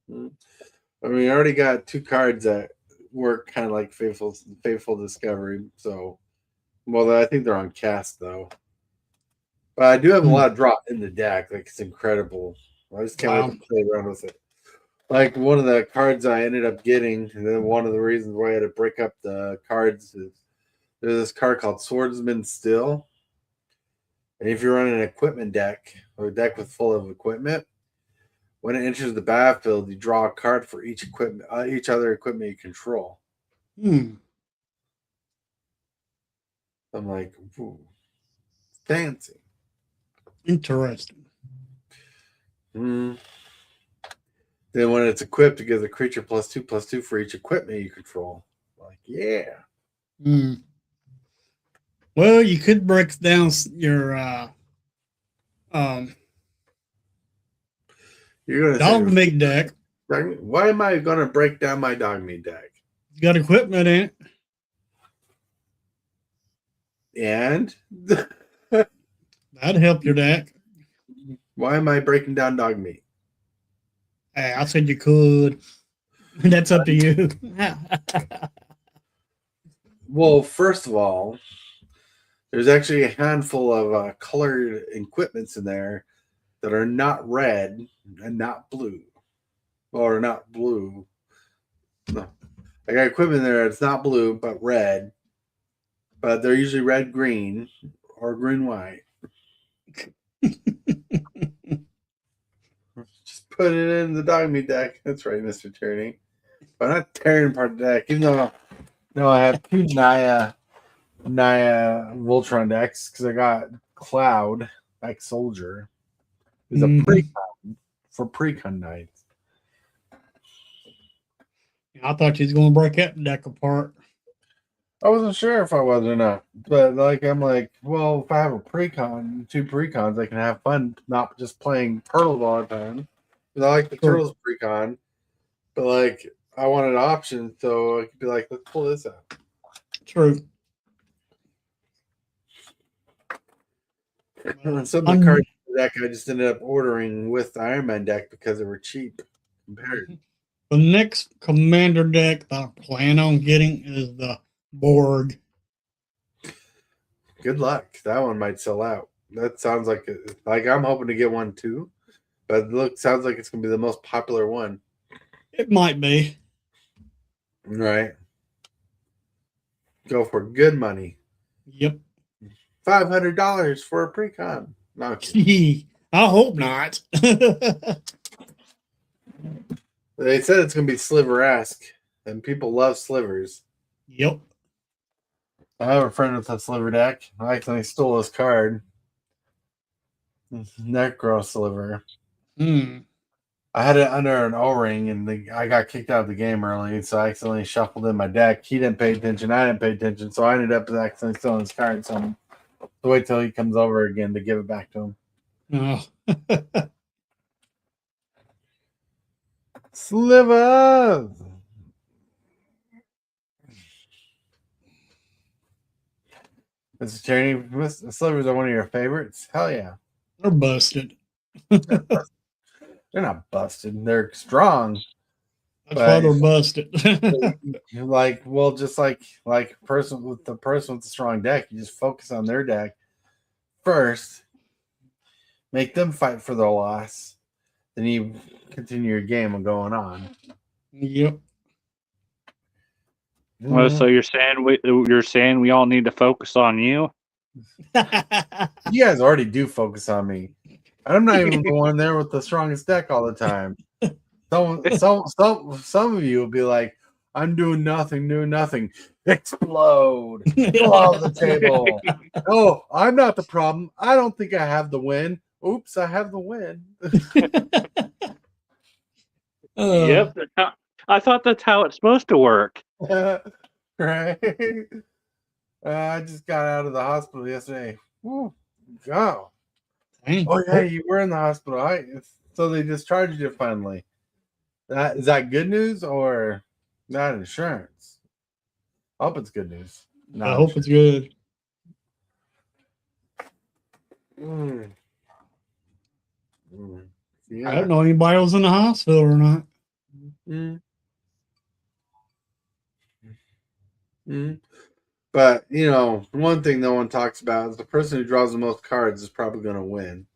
I mean, I already got 2 cards that work kind of like Faithful Discovery. So, well, I think they're on cast though. But I do have a lot of drop in the deck. Like it's incredible. I just can't wait to play around with it. Like one of the cards I ended up getting, and then one of the reasons why I had to break up the cards is there's this card called Swordsman Still. And if you're running an equipment deck or a deck with full of equipment, when it enters the battlefield, you draw a card for each other equipment you control. I'm like, ooh, fancy. Interesting. Then when it's equipped, it gives a creature +2/+2 for each equipment you control. Like, yeah. Mm. Well, you could break down your You're gonna dog say, meat deck. why am I gonna break down my dog meat deck? It's got equipment in it. And That'd help your deck. why am I breaking down dog meat? Hey, I said you could. That's up to you. Well, first of all, there's actually a handful of colored equipments in there that are not red and not blue. Or not blue. No. I got equipment there that's not blue, but red. But they're usually red, green, or green, white. Just put it in the dog meat deck. That's right, Mr. Tierney. But I'm not tearing apart the deck, even though no, I have two Naya Voltron decks because I got Cloud like Soldier. Who's a precon for precon nights. I thought you was going to break that deck apart. I wasn't sure if I was or not, but like I'm like, well, if I have a precon, two precons, I can have fun, not just playing turtles all the time. Because I like the turtles precon, but like I wanted options, so I could be like, let's pull this out. True. And some of the cards in the deck I just ended up ordering with the Iron Man deck because they were cheap compared. The next commander deck that I plan on getting is the Borg. Good luck. That one might sell out. That sounds like I'm hoping to get one too, but sounds like it's gonna be the most popular one. It might be. Right. Go for good money. Yep. $500 for a precon. No, I hope not. they said it's gonna be sliver-esque, and people love slivers. Yep. I have a friend with a sliver deck. I accidentally stole his card. Necro sliver. I had it under an O-ring, and I got kicked out of the game early, so I accidentally shuffled in my deck. He didn't pay attention. I didn't pay attention, so I ended up accidentally stealing his card. So I'm to wait till he comes over again to give it back to him. Oh. Slivers! Mr. Tierney, slivers are one of your favorites? Hell yeah. They're busted. They're not busted. They're strong. That's why they're busted. Like, well, just like person with the strong deck, you just focus on their deck first, make them fight for their loss, then you continue your game and going on. Yep. Well, so you're saying we all need to focus on you? You guys already do focus on me. I'm not even the one there with the strongest deck all the time. Some of you will be like, I'm doing nothing. Explode. Go off the table. Oh, I'm not the problem. I don't think I have the win. Oops, I have the win. Yep. I thought that's how it's supposed to work. Right. I just got out of the hospital yesterday. Woo. Go. Oh yeah, you were in the hospital. So they discharged you finally. Is that good news or not insurance? I hope it's good news. I hope it's good. Yeah. I don't know anybody was in the hospital or not. But one thing no one talks about is the person who draws the most cards is probably going to win.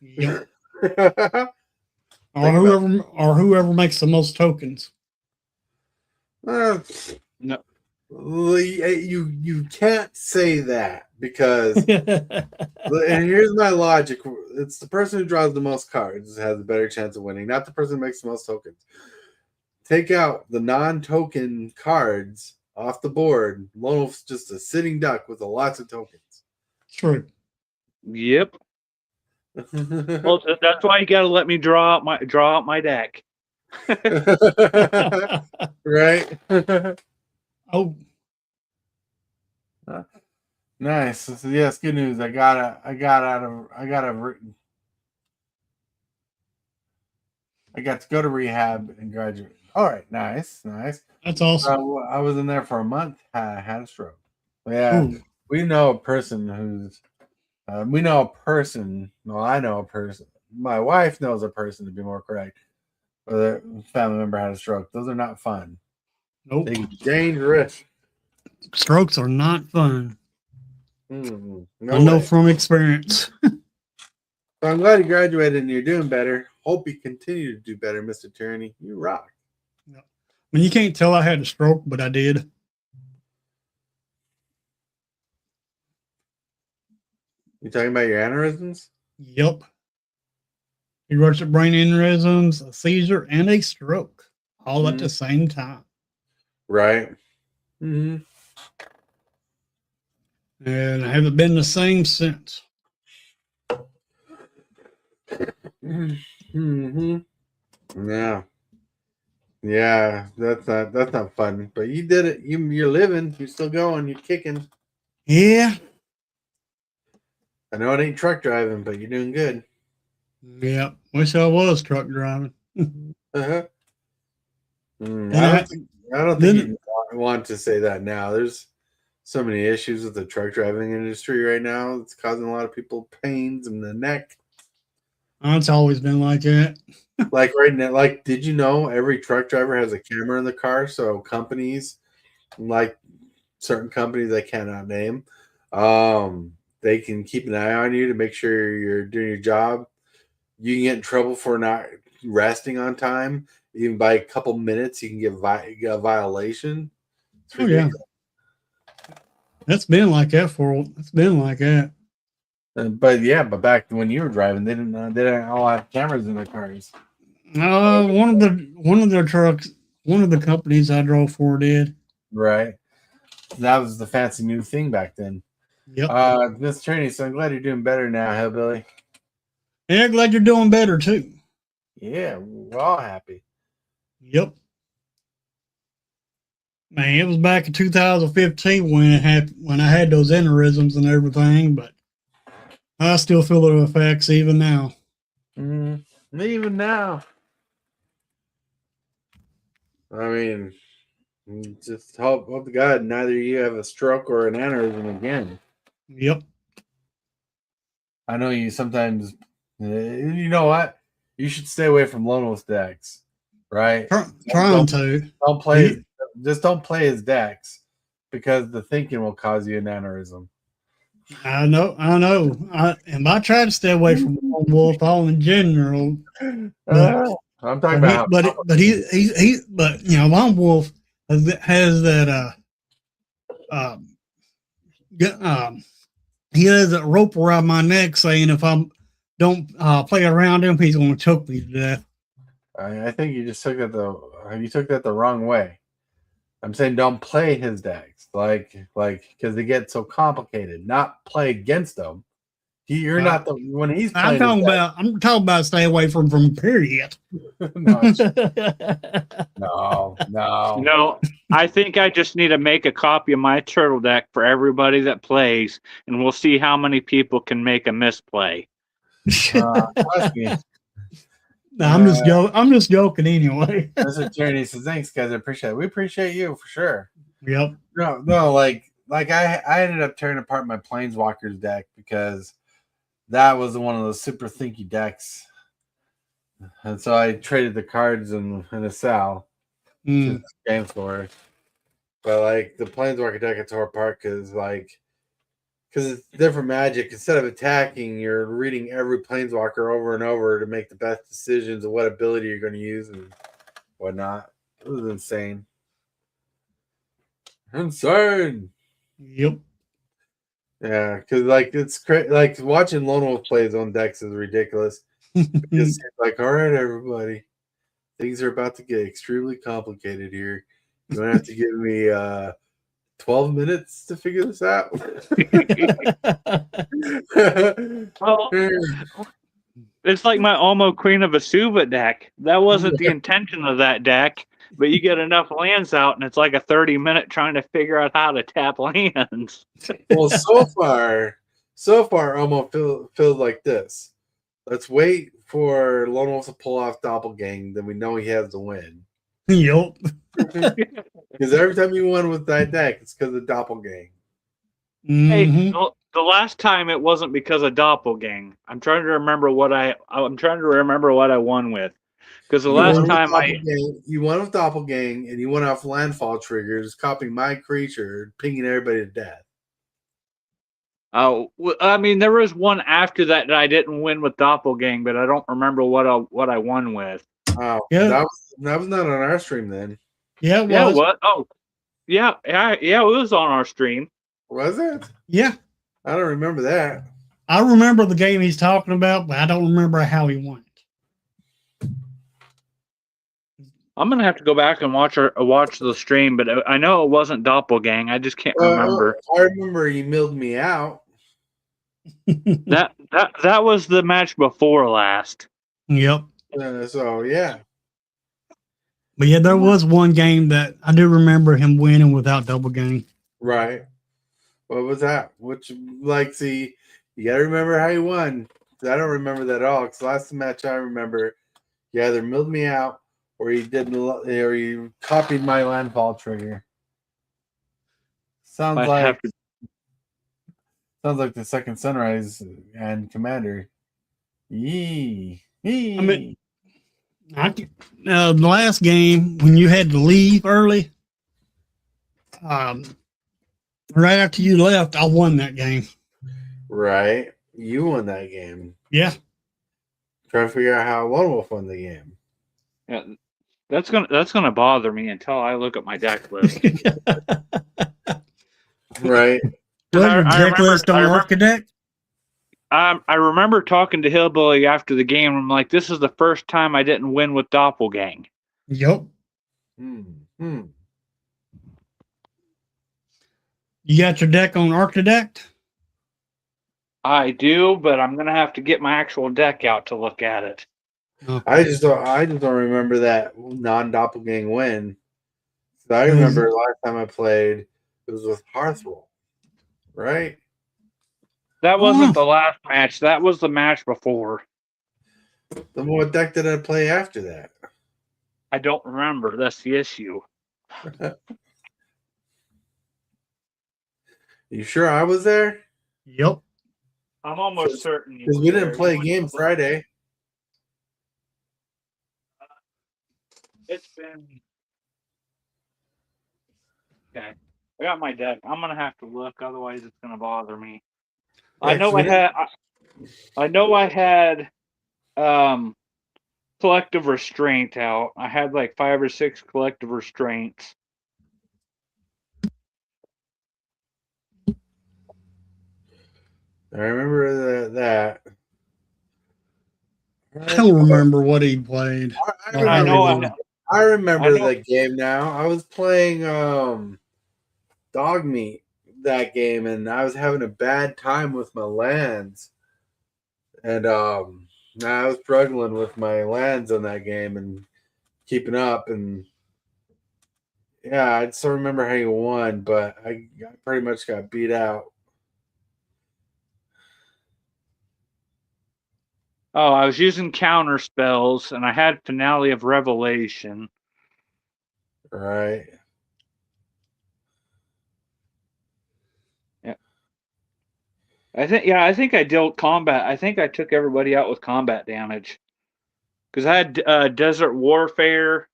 Yep. or whoever makes the most tokens. No. You can't say that because and here's my logic. It's the person who draws the most cards has a better chance of winning, not the person who makes the most tokens. Take out the non-token cards off the board. Lone Wolf's just a sitting duck with lots of tokens. True. Yep. Well, that's why you got to let me draw out my deck. Right? Oh, Nice. So, yes, good news. I got to go to rehab and graduate. All right, nice. that's awesome. I was in there for a month. I had a stroke. Yeah, Ooh. we know a person who's. We know a person. Well, I know a person. My wife knows a person, to be more correct. Where their family member had a stroke. Those are not fun. Nope. They're dangerous. Strokes are not fun. No I know way. from experience. So I'm glad you graduated and you're doing better. Hope you continue to do better, Mr. Tyranny. You rock. I mean, you can't tell I had a stroke, but I did. You talking about your aneurysms? Yep. Eruptive brain aneurysms, a seizure, and a stroke all at the same time. Right. Mm-hmm. And I haven't been the same since. Mm-hmm. Yeah. Yeah, that's not fun. But you did it. You're living. You're still going. You're kicking. Yeah. I know it ain't truck driving, but you're doing good. Yep. Wish I was truck driving. Uh-huh. I Then don't think you want to say that now. There's so many issues with the truck driving industry right now. It's causing a lot of people pains in the neck. it's always been like that. Like right now, like did you know every truck driver has a camera in the car? So companies, like certain companies I cannot name, they can keep an eye on you to make sure you're doing your job. You can get in trouble for not resting on time. Even by a couple minutes, you can get a violation. It's ridiculous. Yeah. It's been like that It's been like that. But back when you were driving, they didn't all have cameras in their cars. One of the trucks, one of the companies I drove for did. Right. That was the fancy new thing back then. Yep. Miss Trini, so I'm glad you're doing better now, Hillbilly. Yeah, glad you're doing better too. Yeah, we're all happy. Yep. Man, it was back in 2015 when I had those aneurysms and everything, but I still feel the effects even now. Even now. I mean, just hope to God neither you have a stroke or an aneurysm again. Yep. I know you sometimes. You know what? You should stay away from Lono's decks, right? Trying to. Don't play. Just don't play his decks because the thinking will cause you an aneurysm. I know. And I try to stay away from Wolf all in general. But, I'm talking about. But you know, Lone Wolf has that he has a rope around my neck saying if I don't play around him, he's going to choke me to death. I think you just took that the wrong way. I'm saying don't play his decks, like because they get so complicated. Not play against them. You're not the when he's playing. I'm talking about stay away from period. No. I think I just need to make a copy of my turtle deck for everybody that plays, and we'll see how many people can make a misplay. Trust me. No, I'm just joking anyway. Mr. Tierney says, "Thanks, guys. I appreciate it. We appreciate you for sure." Yep. No, like I ended up tearing apart my Planeswalkers deck because that was one of those super thinky decks, and so I traded the cards in a Sal to the game score. But like the Planeswalker deck, I tore apart because it's different magic. Instead of attacking, you're reading every Planeswalker over and over to make the best decisions of what ability you're going to use and whatnot. It was insane. Insane. Yep. Yeah, because it's crazy. Like watching Lone Wolf play his own decks is ridiculous. It's like, all right, everybody, things are about to get extremely complicated here. You're gonna have to give me 12 minutes to figure this out. Well, It's like my Almo Queen of Asuba deck. That wasn't the intention of that deck, but you get enough lands out, and it's like a 30-minute trying to figure out how to tap lands. Well, so far, almost feels like this. Let's wait for Lone Wolf to pull off Doppelgang, then we know he has the win. Yup. Because every time you won with that deck, it's because of Doppelgang. Hey, Mhm. the last time it wasn't because of Doppelgang. I'm trying to remember what I won with. Because the last time You won with Doppelgang, and you went off landfall triggers, copying my creature, pinging everybody to death. I mean, there was one after that I didn't win with Doppelgang, but I don't remember what I won with. Oh, Yeah. that was not on our stream then. Yeah, it Yeah, was. what? Oh, yeah, it was on our stream. Was it? Yeah. I don't remember that. I remember the game he's talking about, but I don't remember how he won it. I'm gonna have to go back and watch the stream, but I know it wasn't Doppelgang. I just can't remember. I remember you milled me out. That was the match before last. Yep. So yeah. But yeah, there was one game that I do remember him winning without double game. Right. What was that? See, you gotta remember how you won. I don't remember that at all. Because last match I remember, you either milled me out or you copied my landfall trigger. Sounds like the second Sunrise and Commander. Yee. I mean, the last game when you had to leave early, right after you left, I won that game. Right. You won that game. Yeah. Trying to figure out how Lone Wolf won the game. Yeah, that's gonna bother me until I look at my deck list. Right. Your deck list on Architect? I remember talking to Hillbilly after the game. I'm like, this is the first time I didn't win with Doppelgang. Yep. Hmm. You got your deck on Architect? I do, but I'm gonna have to get my actual deck out to look at it. Okay. I just don't remember that non-Doppelgang win. So I remember last time I played, it was with Hearthroll, right? That wasn't the last match. That was the match before. Then what deck did I play after that? I don't remember. That's the issue. You sure I was there? Yep. I'm almost certain. Because we didn't play a game Friday. It's been okay. I got my deck. I'm gonna have to look, otherwise it's gonna bother me. Yeah, I know I had collective restraint out. I had like 5 or 6 collective restraints. I remember that. I don't remember what he played. I remember that game now. I was playing Dog Meat that game, and I was having a bad time with my lands. And I was struggling with my lands on that game and keeping up. And yeah, I still remember how you won, but I pretty much got beat out. Oh, I was using counter spells, and I had Finale of Revelation. Right. Yeah. I think I dealt combat. I think I took everybody out with combat damage. Because I had Desert Warfare.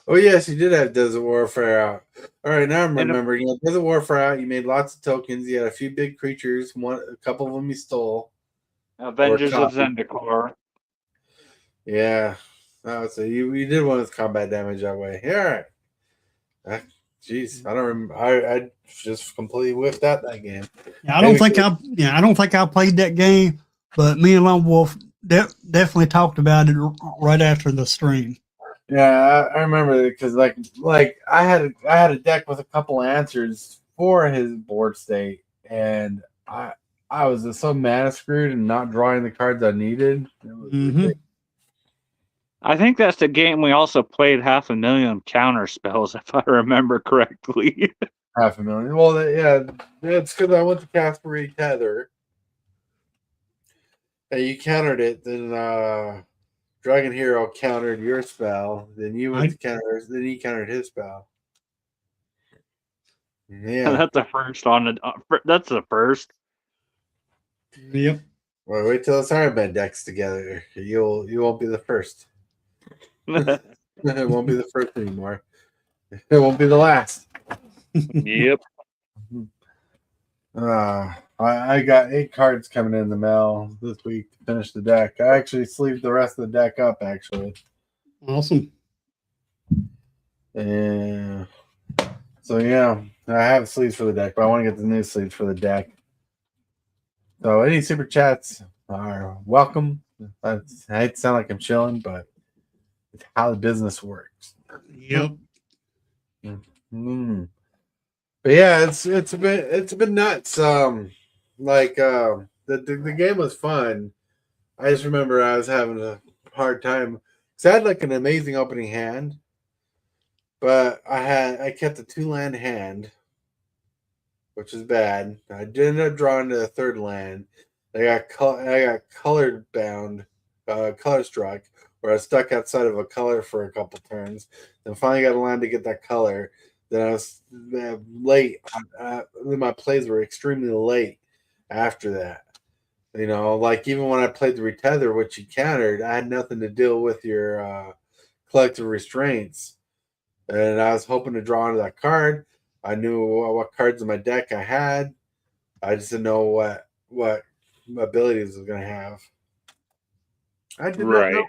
Oh, yes, you did have Desert Warfare out. All right, now I'm remembering. You had Desert Warfare out. You made lots of tokens. You had a few big creatures. A couple of them you stole. Avengers of Zendikar. Yeah. Oh, so you did one with combat damage that way. Yeah, all right. Jeez, I don't remember. I just completely whiffed out that game. Yeah, I don't think I played that game, but me and Lone Wolf definitely talked about it right after the stream. Yeah, I remember it because like I had a deck with a couple answers for his board state, and I I was just so mad screwed and not drawing the cards I needed. It was ridiculous. I think that's the game we also played 500,000 counter spells, if I remember correctly. 500,000. Well, yeah, it's because I went to Casper Tether. And you countered it, then Dragon Hero countered your spell, then you went to counter, then he countered his spell. Yeah, That's the first on the. That's the first. Yep. well, wait till it's Iron Man decks together. You won't be the first. It won't be the first anymore. It won't be the last. Yep. I got 8 cards coming in the mail this week to finish the deck. I actually sleeved the rest of the deck up, actually. Awesome. And so, yeah, I have sleeves for the deck, but I want to get the new sleeves for the deck. So, any super chats are welcome. I hate to sound like I'm chilling, but it's how the business works. Yep. Mm. But yeah, it's been nuts. The game was fun. I just remember I was having a hard time because I had like an amazing opening hand, but I kept a 2-land hand, which is bad. I ended up drawing to the 3rd land. I got colored bound, color struck, where I was stuck outside of a color for a couple turns. Then finally got a land to get that color. Then I was late. My plays were extremely late after that. You know, like even when I played the Retether, which you countered, I had nothing to deal with your collective restraints. And I was hoping to draw into that card. I knew what cards in my deck I had. I just didn't know what abilities I was going to have. I did not know.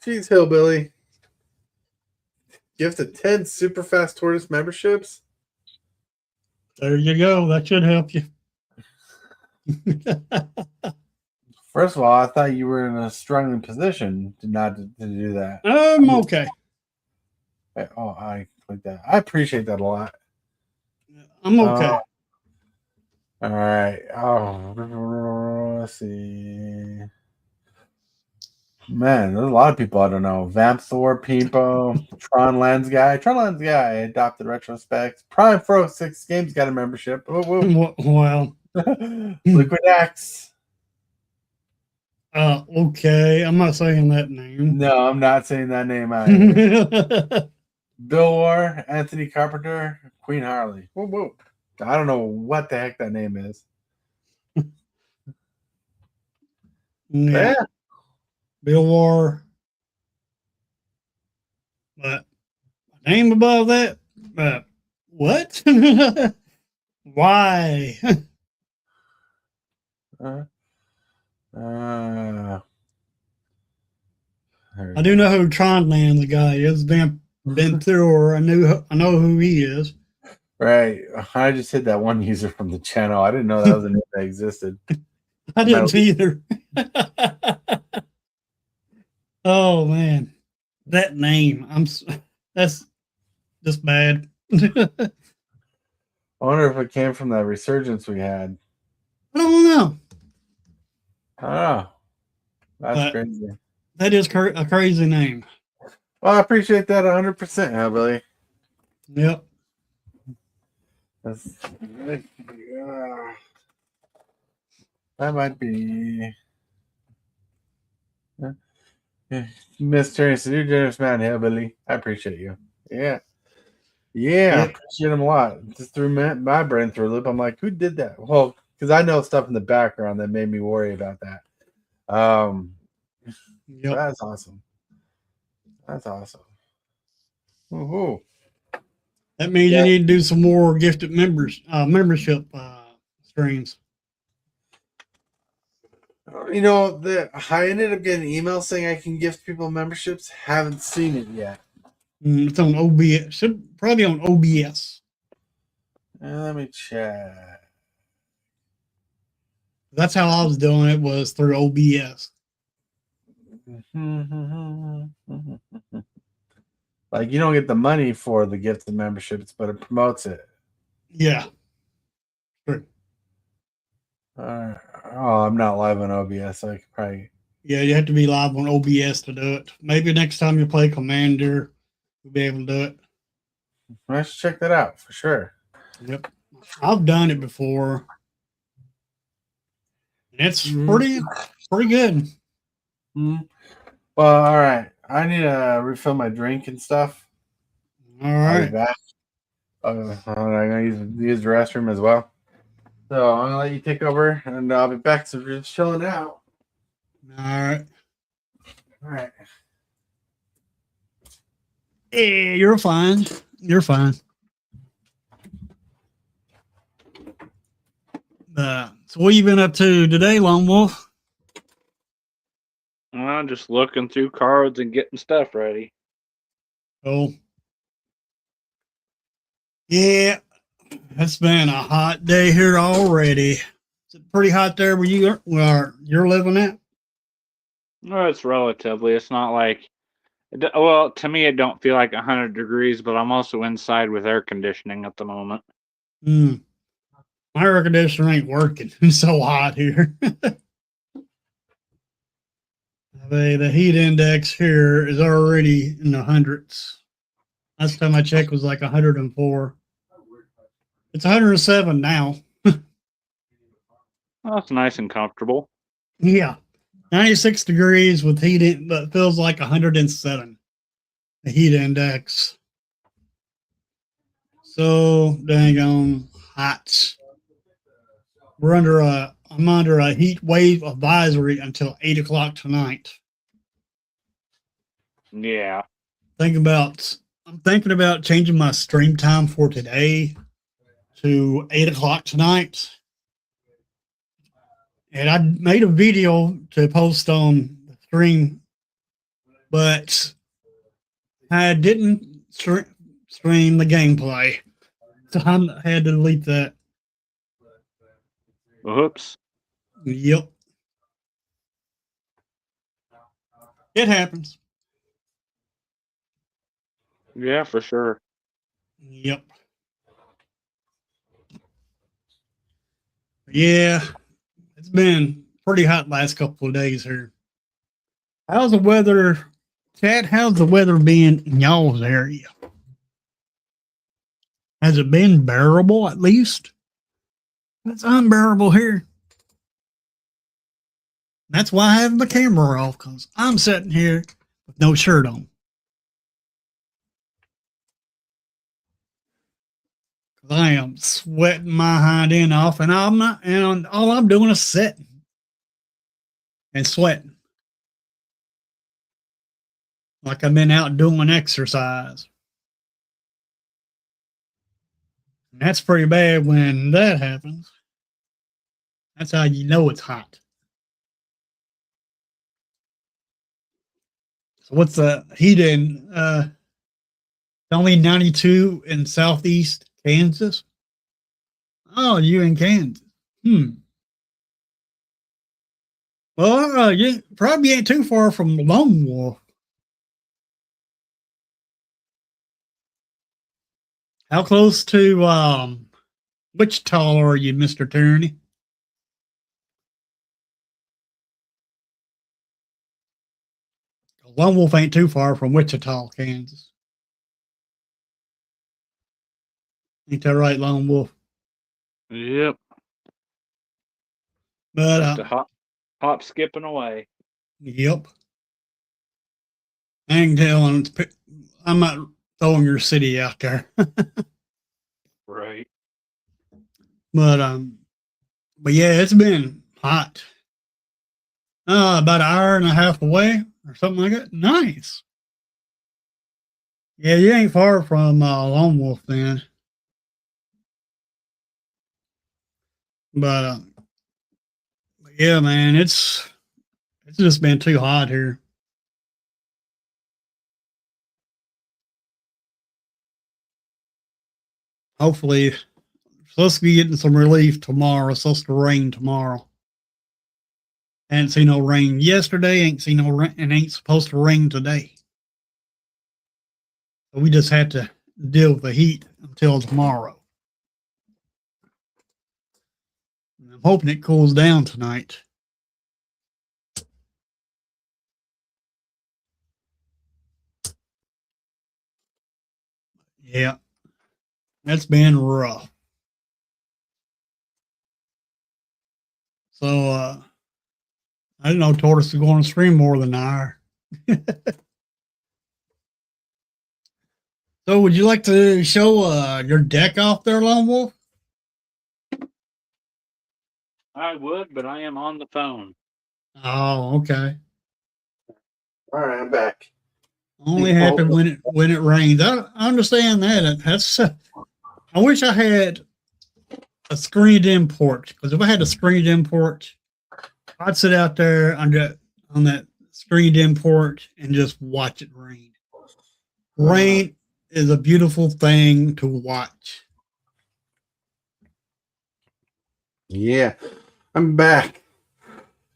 Jeez, Hillbilly. Gift of 10 Super Fast Tortoise memberships. There you go. That should help you. First of all, I thought you were in a struggling position to do that. I'm okay. Oh, I like that. I appreciate that a lot. I'm okay. All right. Oh, let's see. Man, there's a lot of people I don't know. Vampthor, Pimpo, Tron Lens Guy. Tron Lens Guy adopted retrospects. Prime 406 Games got a membership. Well, Liquid X. okay. I'm not saying that name. No, I'm not saying that name either. Bill War, Anthony Carpenter, Queen Harley. Whoop, whoop. I don't know what the heck that name is. Yeah. Bill War. But name above that? What? Why? I do know who Tronland the guy is. Been through, or I know who he is. Right. I just hit that one user from the channel. I didn't know that was a name that existed. I didn't either. Oh man, that name. That's just bad. I wonder if it came from that resurgence we had. I don't know. Oh, that's crazy. That is a crazy name. Well, I appreciate that 100%, Hillbilly. Yep. That might be Mysterious, you're generous man, Hillbilly. I appreciate you. Yeah. I appreciate him a lot. Just threw my brain through a loop. I'm like, who did that? Well, because I know stuff in the background that made me worry about that. Yep. That's awesome. That's awesome. Woohoo. That means you need to do some more gifted membership streams. You know, I ended up getting an email saying I can gift people memberships. Haven't seen it yet. It's on OBS. Should probably on OBS. Let me check. That's how I was doing it, was through OBS. Like, you don't get the money for the gifted memberships, but it promotes it. Yeah. True. Oh, I'm not live on OBS, so I could probably. Yeah, you have to be live on OBS to do it. Maybe next time you play Commander, you'll be able to do it. I should check that out for sure. Yep. I've done it before. And it's pretty good. Mm. Well, all right. I need to refill my drink and stuff. All I'll be right. back. I'm gonna use the restroom as well. So I'm gonna let you take over, and I'll be back. So we're just chilling out. All right. All right. Yeah, you're fine. You're fine. So what you been up to today, Lone Wolf? I'm just looking through cards and getting stuff ready. Oh. Yeah, it's been a hot day here already. Is it pretty hot there where you're living at? No, it's relatively. It's not like, well, to me, it don't feel like 100 degrees, but I'm also inside with air conditioning at the moment. My air conditioner ain't working. It's so hot here. The heat index here is already in the hundreds. Last time I checked was like 104. It's 107 now. Well, that's nice and comfortable. Yeah. 96 degrees with heat in, but it feels like 107. The heat index. So dang on hot. I'm under a heat wave advisory until 8 o'clock tonight. Yeah. I'm thinking about changing my stream time for today to 8 o'clock tonight. And I made a video to post on the stream, but I didn't stream the gameplay. So I had to delete that. Oops. Yep. It happens. Yeah, for sure. Yep. Yeah. It's been pretty hot last couple of days here. How's the weather, Chad? How's the weather been in y'all's area? Has it been bearable at least? It's unbearable here. That's why I have my camera off, because I'm sitting here with no shirt on. Because I am sweating my hind end off, and all I'm doing is sitting and sweating. Like I've been out doing exercise. And that's pretty bad when that happens. That's how you know it's hot. So what's the heat in? Only 92 in southeast Kansas. Oh, you in Kansas? Well, you probably ain't too far from Lone Wolf. How close to Wichita are you, Mr. Tierney? Lone Wolf ain't too far from Wichita, Kansas. Ain't that right, Lone Wolf? Yep. But Just a hop skipping away. yep. I can tell I'm not throwing your city out there. Right. But yeah, it's been hot. About an hour and a half away or something like that. Nice. Yeah, you ain't far from Lone Wolf then. But yeah, man, it's just been too hot here. Hopefully, supposed to be getting some relief tomorrow. It's supposed to rain tomorrow. Ain't seen no rain yesterday. Ain't seen no rain, and ain't supposed to rain today. So we just had to deal with the heat until tomorrow. I'm hoping it cools down tonight. Yeah, that's been rough. So I didn't know Tortoise was going to stream more than an hour. So would you like to show your deck off there, Lone Wolf? I would, but I am on the phone. Oh, okay. All right, I'm back. Only happen when it rains. I understand that. That's. I wish I had a screened in port, because if I had a screened in port, I'd sit out there on that screened in port and just watch it rain. Rain is a beautiful thing to watch. Yeah, I'm back.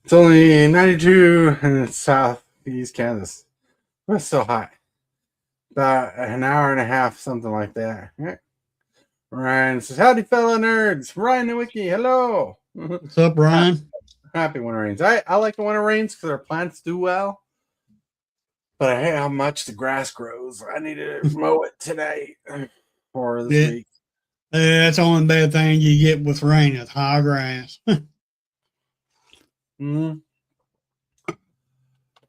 It's only 92 and it's southeast Kansas. But it's still hot. About an hour and a half, something like that. Yeah. Ryan says, "Howdy, fellow nerds. Ryan the Wiki, hello." What's up, Ryan? Happy when it rains. I like it when it rains because our plants do well. But I hate how much the grass grows. I need to mow it today or this week. That's the only bad thing you get with rain is high grass. Mm-hmm.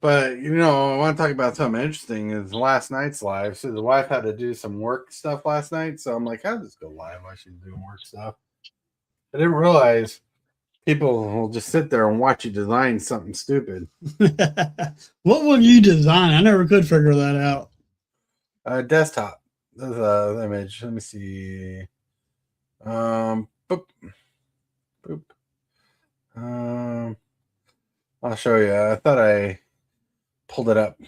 But I want to talk about something interesting. Is last night's live. So the wife had to do some work stuff last night. So I'm like, how does this go live while she's doing work stuff? I didn't realize people will just sit there and watch you design something stupid. What will you design? I never could figure that out. Desktop. There's the image. Let me see. Boop. Boop. I'll show you. I thought I pulled it up.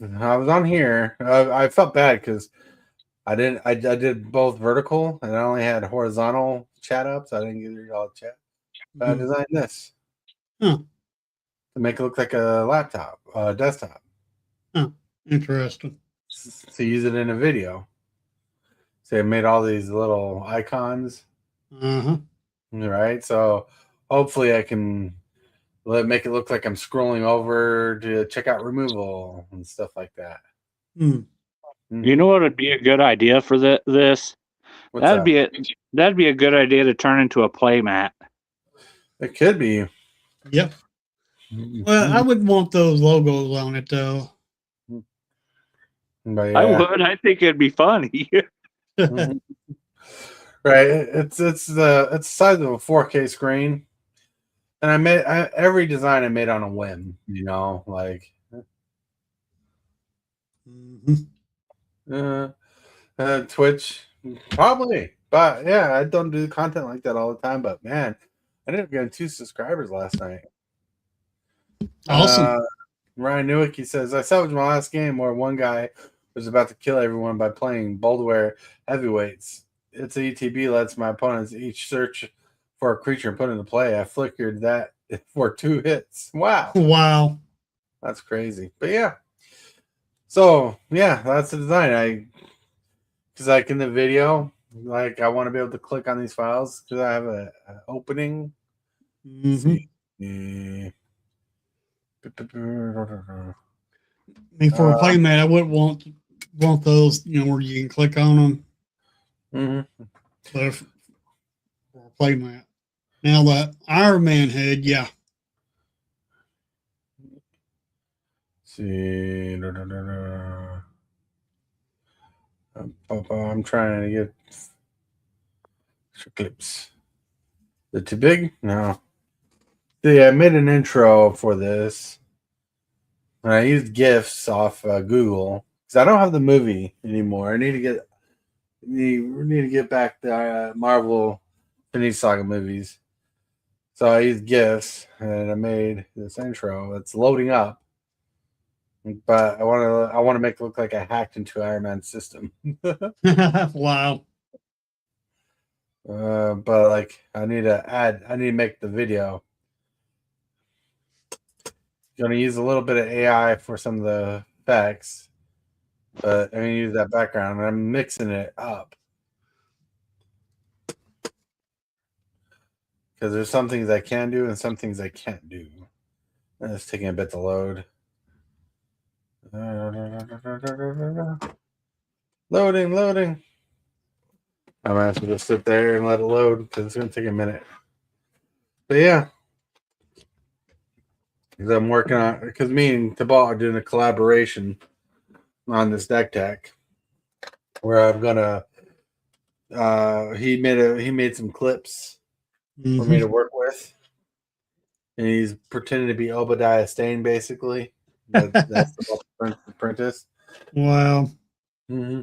I was on here. I felt bad because I didn't. I did both vertical and I only had horizontal chat up, so I didn't get to read all the chat. But I designed this to make it look like a laptop, desktop. Interesting. To use it in a video. So I made all these little icons. Right. So hopefully I can make it look like I'm scrolling over to check out removal and stuff like that. You know what would be a good idea for this? That'd be a good idea to turn into a play mat. It could be. Yep. Well, I wouldn't want those logos on it though. But yeah. I would. I think it'd be funny. Right. It's the size of a 4K screen. And I made every design I made on a whim, like Twitch, probably. But yeah, I don't do content like that all the time. But man, I ended up getting 2 subscribers last night. Awesome. Ryan Newicki says, I salvaged my last game where one guy was about to kill everyone by playing Boldware heavyweights. It's a ETB lets my opponents each search for a creature and put it into play. I flickered that for 2 hits. Wow. Wow. That's crazy. But yeah. So yeah, that's the design. Because like in the video, like I want to be able to click on these files because I have an opening. I mean, for a playmat, I wouldn't want those, where you can click on them. But for a playmat. Now the Iron Man head, yeah. See, I'm trying to get clips. Is it too big? No. See, I made an intro for this, and I used GIFs off Google because I don't have the movie anymore. I need to get back the Marvel Infinity Saga movies. So I used GIFs, and I made this intro. It's loading up. But I want to make it look like I hacked into Iron Man's system. Wow. But like I need to make the video. Gonna use a little bit of AI for some of the effects, but I'm gonna use that background and I'm mixing it up. because there's some things I can do and some things I can't do. And it's taking a bit to load. Loading. I'm gonna have to just sit there and let it load because it's gonna take a minute. But yeah, because I'm working on because me and Tabal are doing a collaboration on this deck tech where I'm gonna. He made some clips for me to work with, and he's pretending to be Obadiah Stane, basically. That's the apprentice. Wow, Mm-hmm.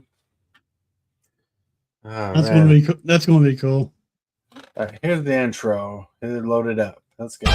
Oh, that's man. gonna be cool. All right, here's the intro. It's loaded up. Let's go.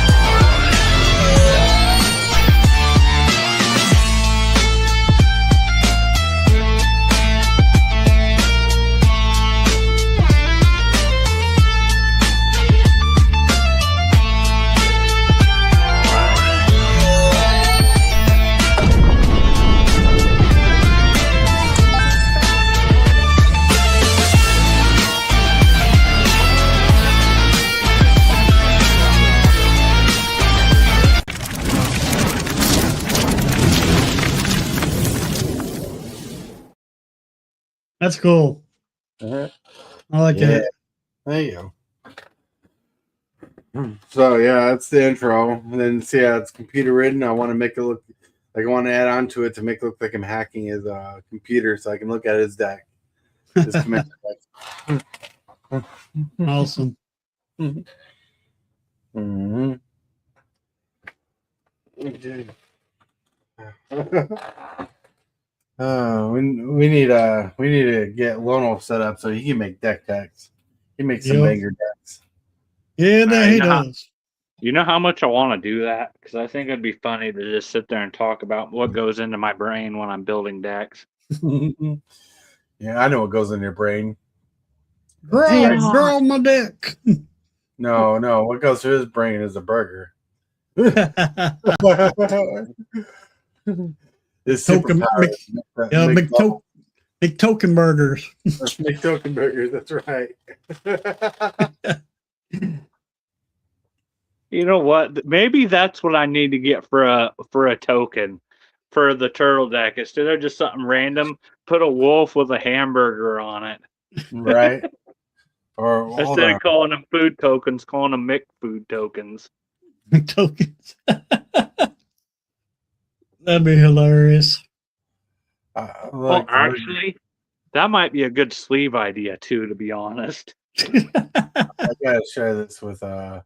That's cool. Uh-huh. I like Yeah. it. There you go. So yeah, that's the intro. And then see how it's computer ridden. I want to make it look like I want to add on to it to make it look like I'm hacking his computer so I can look at his deck. His command deck. Awesome. Mm-hmm. We need to get Lono set up so he can make deck decks. He makes some Yep. banger decks. Yeah, that he you know how- does. You know how much I want to do that? Because I think it'd be funny to just sit there and talk about what goes into my brain when I'm building decks. Yeah, I know what goes in your brain. Draw my deck. No, what goes through his brain is a burger. His Token- superpower. Yeah, big token burgers. Make token burgers. That's right. You know what? Maybe that's what I need to get for a token for the turtle deck. Instead of just something random, put a wolf with a hamburger on it. Right. Or hold Instead on. of calling them food tokens, calling them Mick food tokens. Big tokens. That'd be hilarious. Well, actually, that might be a good sleeve idea too, to be honest. I gotta share this with you.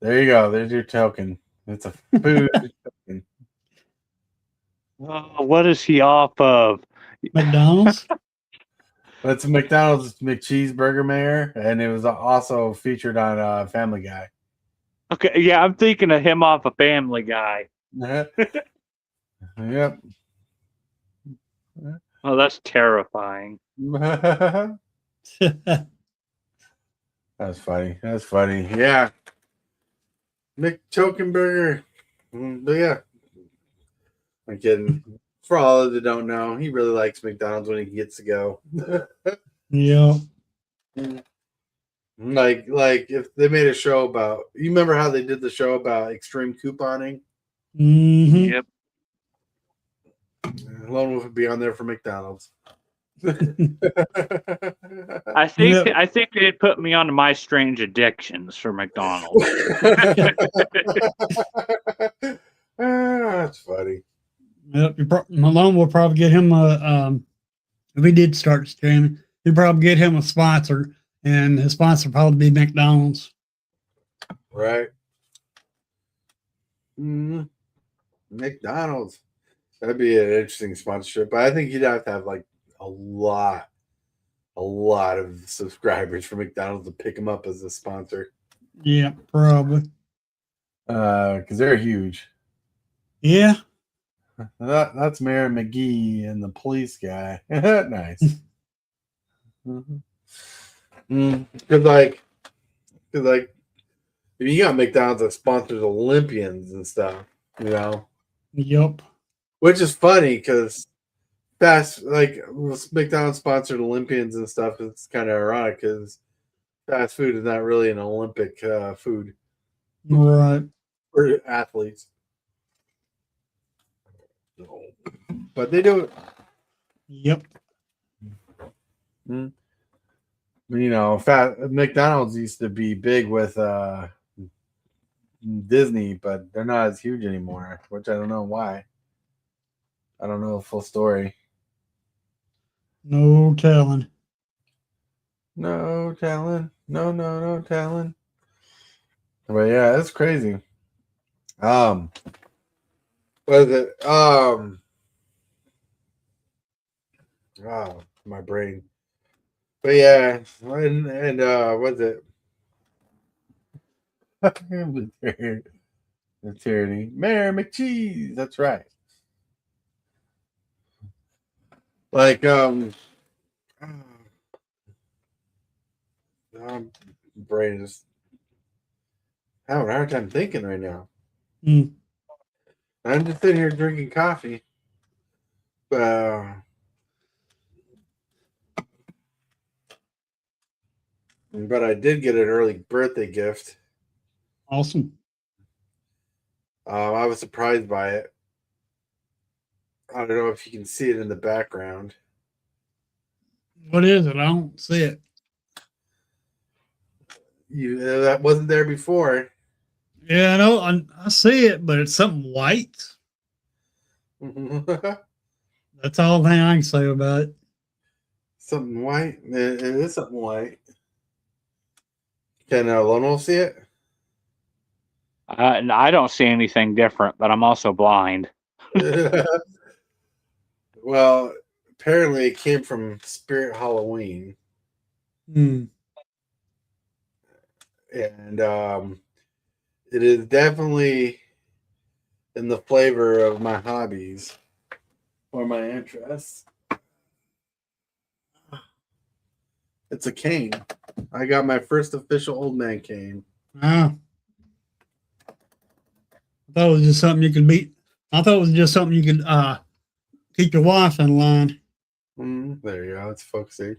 There you go. There's your token. It's a food token. What is he off of? McDonald's. That's a McDonald's McCheeseburger mayor, and it was also featured on Family Guy. Okay, yeah, I'm thinking of him off a Family Guy. Yep. Oh, that's terrifying. That's funny. That's funny. Yeah. McTokenburger. But yeah. I'm kidding. For all that don't know, he really likes McDonald's when he gets to go. Yeah. Like if they made a show about, you remember how they did the show about extreme couponing? Mm-hmm. Yep. Lone Wolf would be on there for McDonald's. I think they'd put me on My Strange Addictions for McDonald's. That's funny. Yep, Malone will probably get him if he did start streaming, he'd probably get him a sponsor, and his sponsor would probably be McDonald's. Right. McDonald's. That'd be an interesting sponsorship, but I think you'd have to have like a lot of subscribers for McDonald's to pick him up as a sponsor. Yeah, probably. Because they're huge. Yeah. That's Mayor McGee and the police guy. Nice. Because like if you got McDonald's that sponsors Olympians and stuff, you know. Yep. Which is funny because fast, like McDonald's sponsored Olympians and stuff. It's kind of ironic because fast food is not really an Olympic food Right. for athletes. But they do it. Yep. You know, McDonald's used to be big with Disney, but they're not as huge anymore, which I don't know why. I don't know the full story. No telling. No telling. No telling. But yeah, that's crazy. What is it? Oh, my brain. But yeah, and what's it? The tyranny. Mayor McCheese. That's right. Like brain is having a hard time thinking right now. Mm. I'm just sitting here drinking coffee. But I did get an early birthday gift. Awesome. I was surprised by it. I don't know if you can see it in the background. What is it? I don't see it. That wasn't there before. Yeah, I know. I see it, but it's something white. That's all the thing I can say about it. Something white. It is something white. Can Lone Wolf see it? I don't see anything different, but I'm also blind. Well, apparently it came from Spirit Halloween. Mm. And it is definitely in the flavor of my hobbies or my interests. It's a cane. I got my first official old man cane. Ah. I thought it was just something you could beat. I thought it was just something you could keep your wife in line. There you go. It's focusing.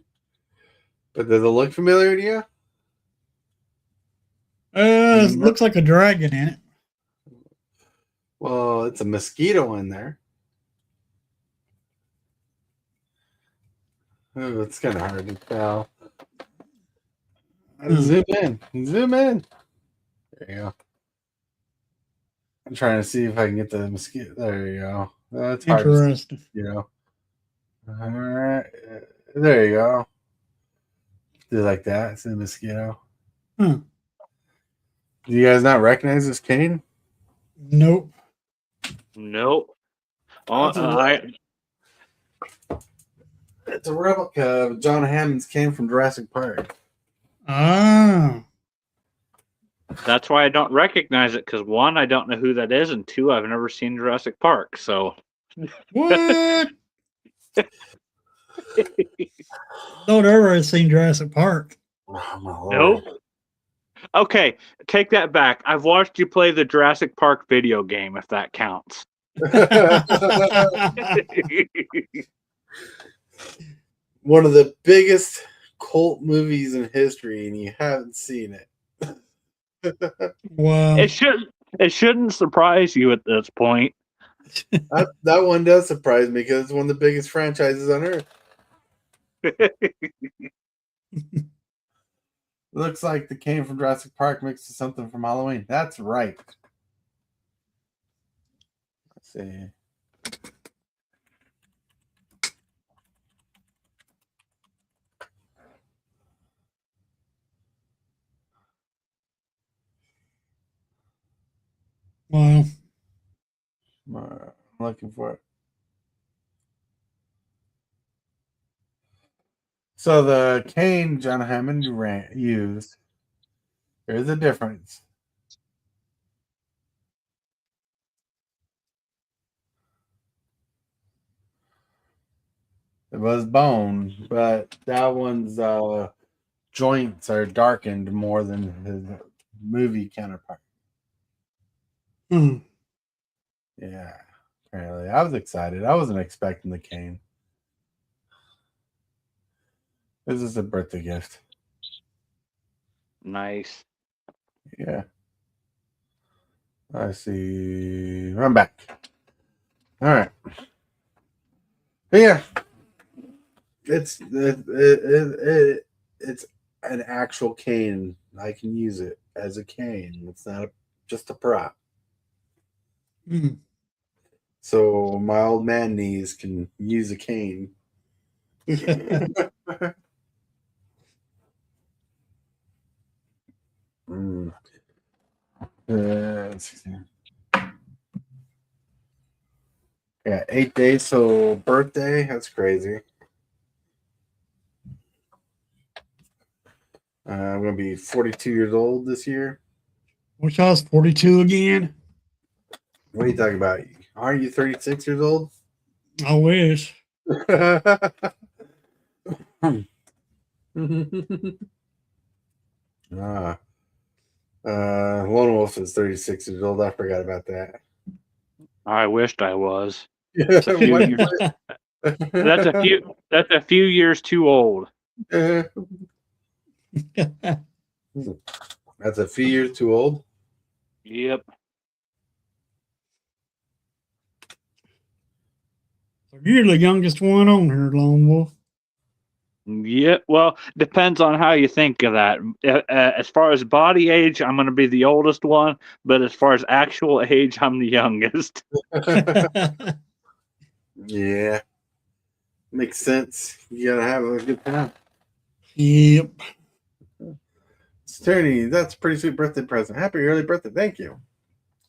But does it look familiar to you? It looks like a dragon in it. Well, it's a mosquito in there. Oh, it's kind of hard to tell. Zoom in. Zoom in. There you go. I'm trying to see if I can get the mosquito. There you go. That's hard to see, you know. All right. There you go. Do like that. It's a mosquito. Hmm. Do you guys not recognize this cane? Nope. Nope. It's a replica of John Hammond's cane from Jurassic Park. Ah. That's why I don't recognize it, because one, I don't know who that is, and two, I've never seen Jurassic Park. So What? Don't ever have seen Jurassic Park. Oh, my Lord. nope. Okay, take that back. I've watched you play the Jurassic Park video game, if that counts. One of the biggest cult movies in history, and you haven't seen it. Wow. It shouldn't surprise you at this point. That one does surprise me because it's one of the biggest franchises on earth. Looks like the cane from Jurassic Park mixed with something from Halloween. That's right. Let's see. Wow. I'm looking for it. So the cane John Hammond used, there's a difference. It was bone, but that one's joints are darkened more than his movie counterpart. Hmm. Yeah, apparently. I was excited. I wasn't expecting the cane. This is a birthday gift. Nice. Yeah. I see. I'm back. All right. But yeah, it's an actual cane. I can use it as a cane. It's not just a prop. Mm. So my old man knees can use a cane. Mm. 16. Yeah, 8 days. So birthday. That's crazy. I'm gonna be 42 years old this year. Wish I was 42 again. What are you talking about? Aren't you 36 years old? I wish. ah, Lone Wolf is 36 years old. I forgot about that. I wished I was. That's a few years. That's a few years too old. That's a few years too old. Yep. You're the youngest one on here, Lone Wolf. Yeah, well, depends on how you think of that. As far as body age, I'm going to be the oldest one, but as far as actual age, I'm the youngest. Yeah, makes sense. You gotta have a good time. Yep. Tony, that's a pretty sweet birthday present. Happy early birthday. Thank you.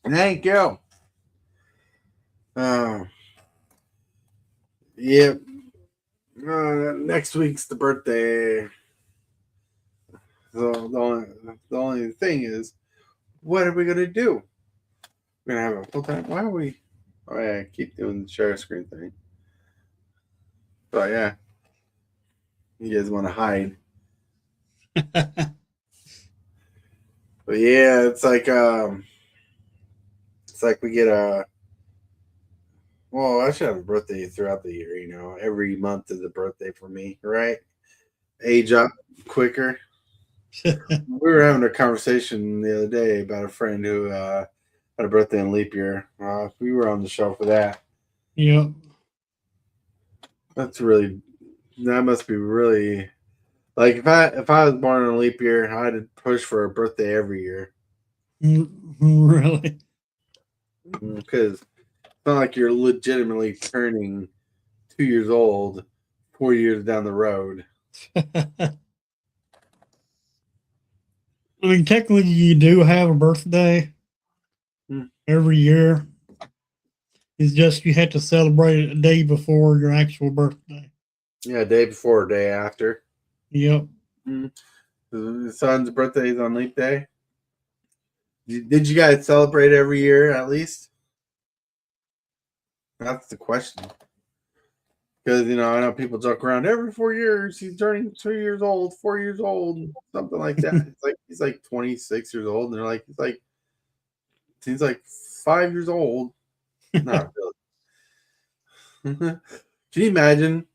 Thank you. Yep. Next week's the birthday. So the only thing is, what are we gonna do? We're gonna have a full time. Why are we? Oh yeah, keep doing the share screen thing. But yeah, you guys want to hide. But yeah, it's like we get a. Well, I should have a birthday throughout the year. Every month is a birthday for me, right? Age up quicker. We were having a conversation the other day about a friend who had a birthday in leap year. We were on the show for that. Yep. That must be really like if I was born in a leap year, I'd push for a birthday every year. Really? Because it's not like you're legitimately turning 2 years old 4 years down the road. I mean, technically, you do have a birthday every year. It's just you have to celebrate it a day before your actual birthday. Yeah, day before or day after. Yep. The son's birthday is on leap day. Did you guys celebrate every year at least? That's the question. Because I know people joke around every 4 years he's turning 2 years old, 4 years old, something like that. It's like he's like 26 years old, and they're like he's like 5 years old. Not really. Can you imagine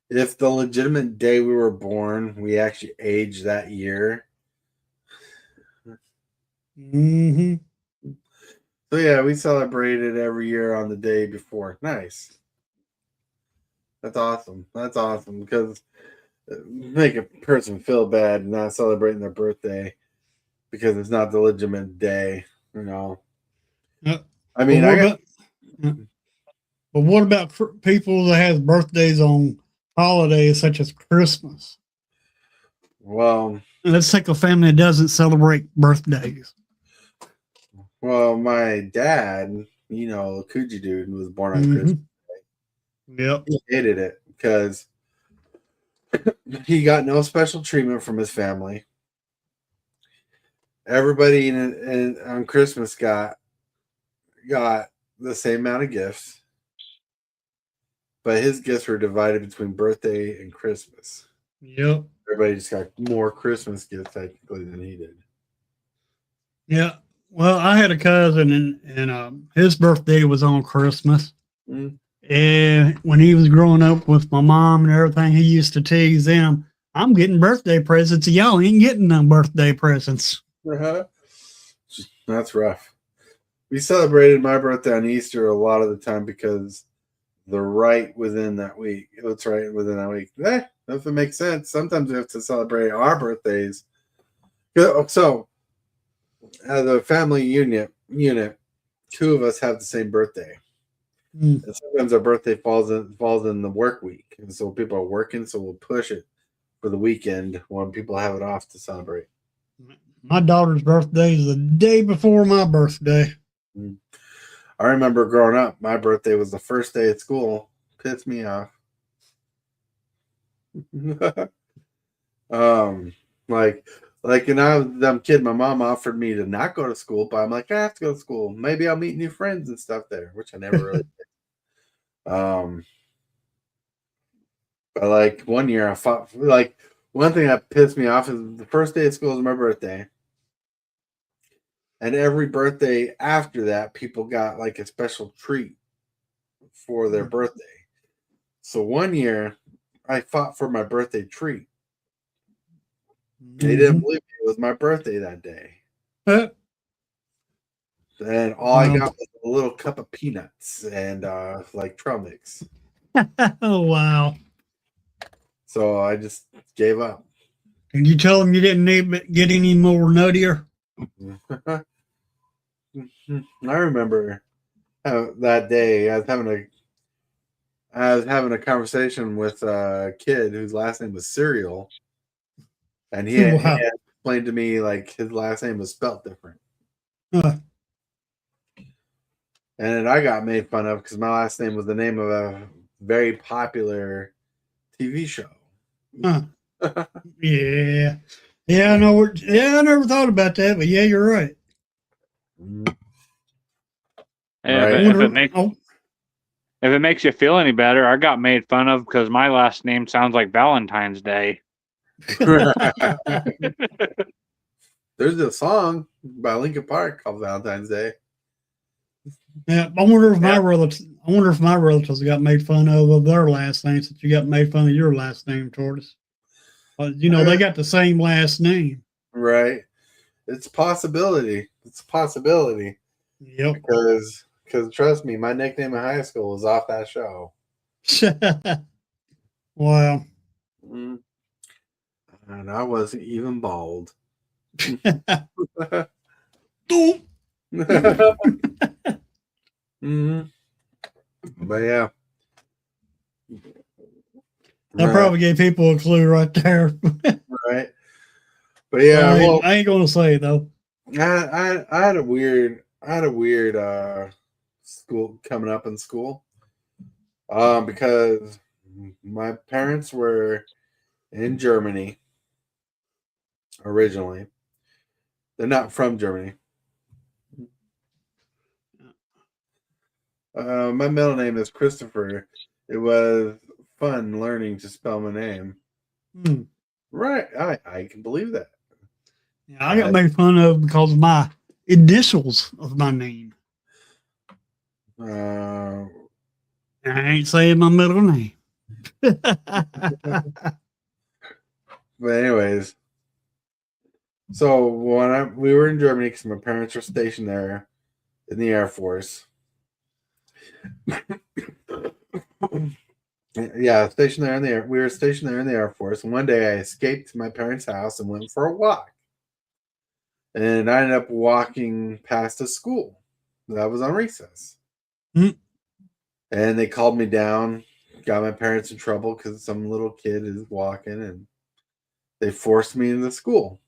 if the legitimate day we were born, we actually aged that year? Mm-hmm. So yeah, we celebrated every year on the day before. Nice. That's awesome. That's awesome because make a person feel bad not celebrating their birthday because it's not the legitimate day. Yep. I mean, but what about people that have birthdays on holidays such as Christmas? Well, let's take a family that doesn't celebrate birthdays. Well, my dad, Coogee dude, was born on Christmas Day. Yep. He hated it because he got no special treatment from his family. Everybody on Christmas got the same amount of gifts, but his gifts were divided between birthday and Christmas. Yep. Everybody just got more Christmas gifts technically than he did. Yeah. Well, I had a cousin, and his birthday was on Christmas, And when he was growing up with my mom and everything, he used to tease them, I'm getting birthday presents. Y'all ain't getting no birthday presents. Uh-huh. That's rough. We celebrated my birthday on Easter a lot of the time because they're right within that week. It's right within that week. If it makes sense. Sometimes we have to celebrate our birthdays. So, as a family unit, two of us have the same birthday. Mm. And sometimes our birthday falls in the work week. And so people are working, so we'll push it for the weekend when people have it off to celebrate. My daughter's birthday is the day before my birthday. I remember growing up, my birthday was the first day at school. Pissed me off. Like, and I was a dumb kid. My mom offered me to not go to school, but I'm like, I have to go to school. Maybe I'll meet new friends and stuff there, which I never really did. But like one year I fought. Like one thing that pissed me off is the first day of school is my birthday. And every birthday after that, people got like a special treat for their birthday. So one year, I fought for my birthday treat. They didn't believe me. It was my birthday that day. And all I got was a little cup of peanuts and like trail mix. Oh, wow. So I just gave up. And you tell them you didn't need get any more nuttier? I remember that day I was having a conversation with a kid whose last name was Cereal, and he had explained to me like his last name was spelt different. And I got made fun of because my last name was the name of a very popular TV show. Yeah. Yeah, I know. I never thought about that, but yeah, you're right. If it makes you feel any better, I got made fun of because my last name sounds like Valentine's Day. There's a song by Linkin Park called Valentine's Day. Yeah, I wonder if my relatives got made fun of their last names that you got made fun of your last name, Tortoise. You know, they got the same last name. Right. It's a possibility. It's a possibility. Yep. Because trust me, my nickname in high school was off that show. Wow. And I wasn't even bald. But yeah. That probably gave people a clue right there. Right. But yeah, I ain't gonna say though. I had a weird school coming up in school. Because my parents were in Germany originally. They're not from Germany. My middle name is Christopher. It was fun learning to spell my name. Right. I can believe that. Yeah, I got made fun of because of my initials of my name. I ain't saying my middle name. But anyways, so when we were in Germany because my parents were stationed there in the Air Force. Yeah, stationed there in the we were stationed there in the Air Force. And one day I escaped my parents' house and went for a walk. And I ended up walking past a school that was on recess. And they called me down, got my parents in trouble because some little kid is walking, and they forced me into school.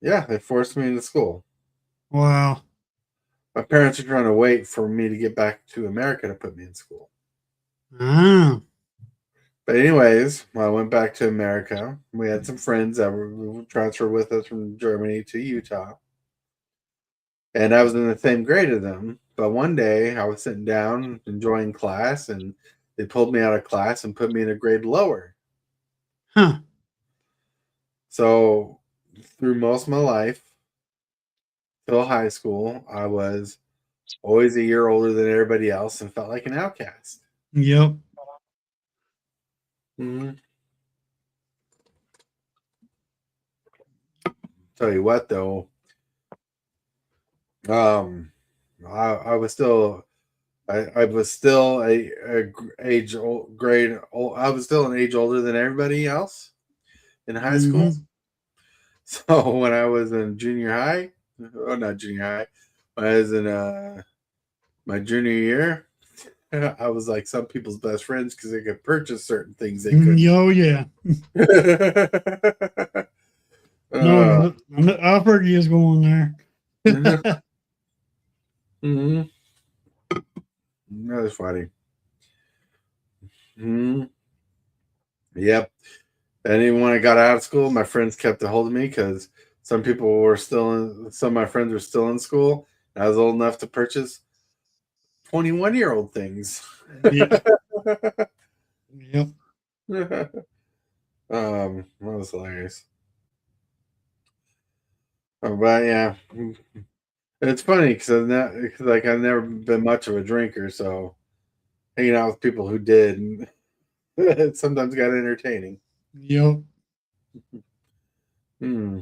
Yeah, they forced me into school. Wow. My parents are trying to wait for me to get back to America to put me in school. But anyways, when I went back to America, we had some friends that were transferred with us from Germany to Utah. And I was in the same grade as them. But one day I was sitting down enjoying class, and they pulled me out of class and put me in a grade lower. So through most of my life, till high school, I was always a year older than everybody else and felt like an outcast. Yep. Mm-hmm. Tell you what, though, I was still I was still I was still an age older than everybody else in high school. Mm-hmm. So when I was in junior high, oh not junior high, when I was in my junior year, I was like some people's best friends because they could purchase certain things they couldn't. Oh yeah. uh, No, I've heard you was going there. mm-hmm. That was funny. Mm-hmm. Yep. And even when I got out of school, my friends kept a hold of me because some of my friends were still in school. And I was old enough to purchase 21-year-old things. Yeah. Yep. That was hilarious. But yeah, it's funny because I've never been much of a drinker, so hanging out with people who did it sometimes got entertaining. Yep. Hmm.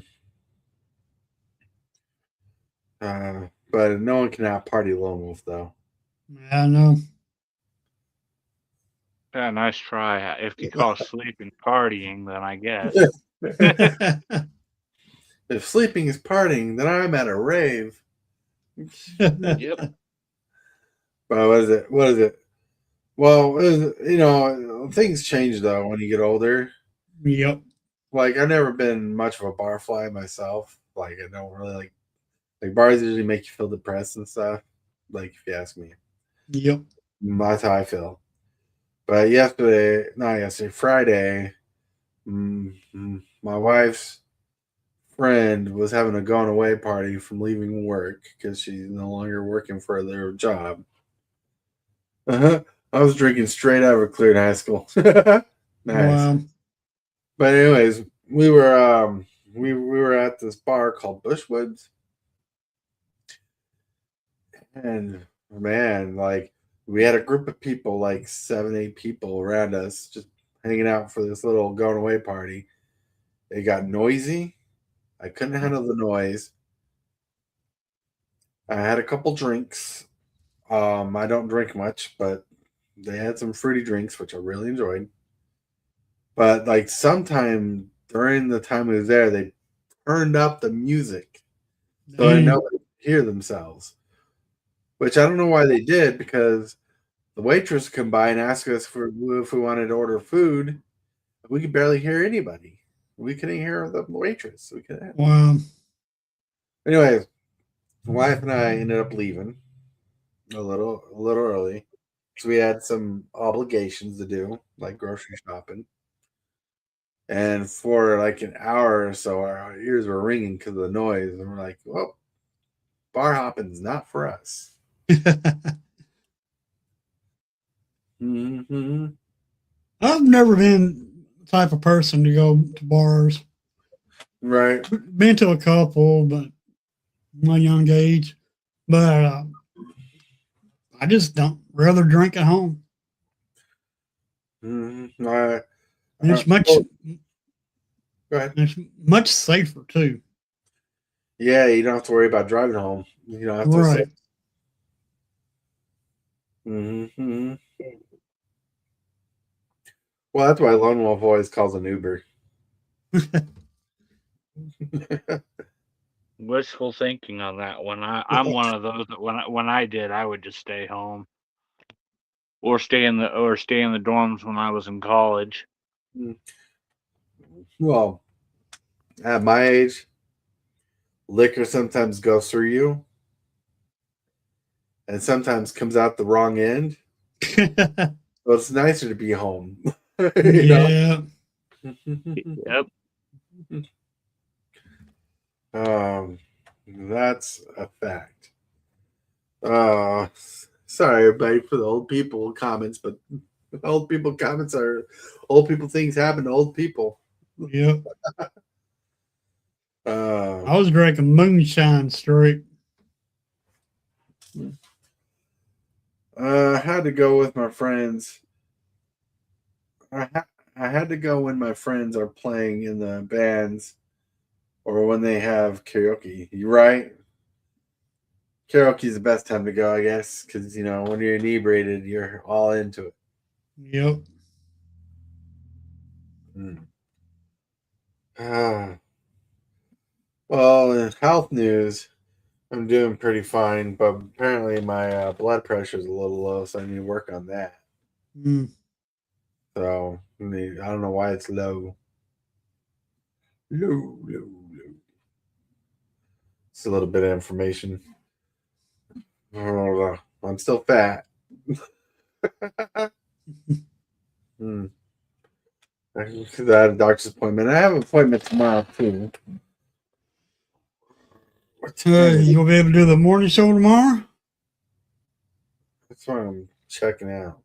But no one can out party Lone Wolf though. I know. Yeah, nice try. If you call sleeping partying, then I guess. If sleeping is partying, then I'm at a rave. Yep. But what is it? What is it? Well, things change though when you get older. Yep. Like I've never been much of a bar fly myself. Like I don't really like bars usually make you feel depressed and stuff. Like if you ask me, Yep. that's how I feel. But Friday, my wife's friend was having a going away party from leaving work because she's no longer working for their job. I was drinking straight out of cleared high school. Nice. Wow. But anyways, we were at this bar called Bushwoods, and man, like we had a group of people, like 7, 8 people around us, just hanging out for this little going away party. It got noisy. I couldn't handle the noise. I had a couple drinks. I don't drink much, but they had some fruity drinks, which I really enjoyed. But like sometime during the time we was there, they turned up the music so I know they could hear themselves. Which I don't know why they did because the waitress would come by and ask us if we wanted to order food. We could barely hear anybody. We couldn't hear the waitress. We couldn't. Wow. Anyways, my wife and I ended up leaving a little early. So we had some obligations to do, like grocery shopping. And for like an hour or so, our ears were ringing because of the noise. And we're like, well, bar hopping's not for us. Mm-hmm. I've never been the type of person to go to bars. Right. Been to a couple, but my young age. But I just don't rather drink at home. Mm-hmm. It's Go ahead. it's much safer too. Yeah, you don't have to worry about driving home. You don't have to Right. sit. Mm-hmm. Well, that's why Lone Wolf always calls an Uber. Wishful thinking on that one. I'm one of those that when I did, I would just stay home or stay in the dorms when I was in college. Well, at my age, liquor sometimes goes through you and sometimes comes out the wrong end. So it's nicer to be home. Yeah. Yep. That's a fact. Sorry everybody for the old people comments, but old people comments are old people things happen to old people. Yep. Uh, I was drinking moonshine straight. I had to go with my friends. I had to go when my friends are playing in the bands or when they have karaoke. You right? Karaoke is the best time to go, I guess, because when you're inebriated, you're all into it. Yep. Mm. Ah. Well, in health news, I'm doing pretty fine, but apparently my blood pressure is a little low, so I need to work on that. Mm. So I don't know why it's low. Low, low, low. It's a little bit of information. I'm still fat. Hmm. I had a doctor's appointment. I have an appointment tomorrow too. What time is it? You'll be able to do the morning show tomorrow? That's what I'm checking out.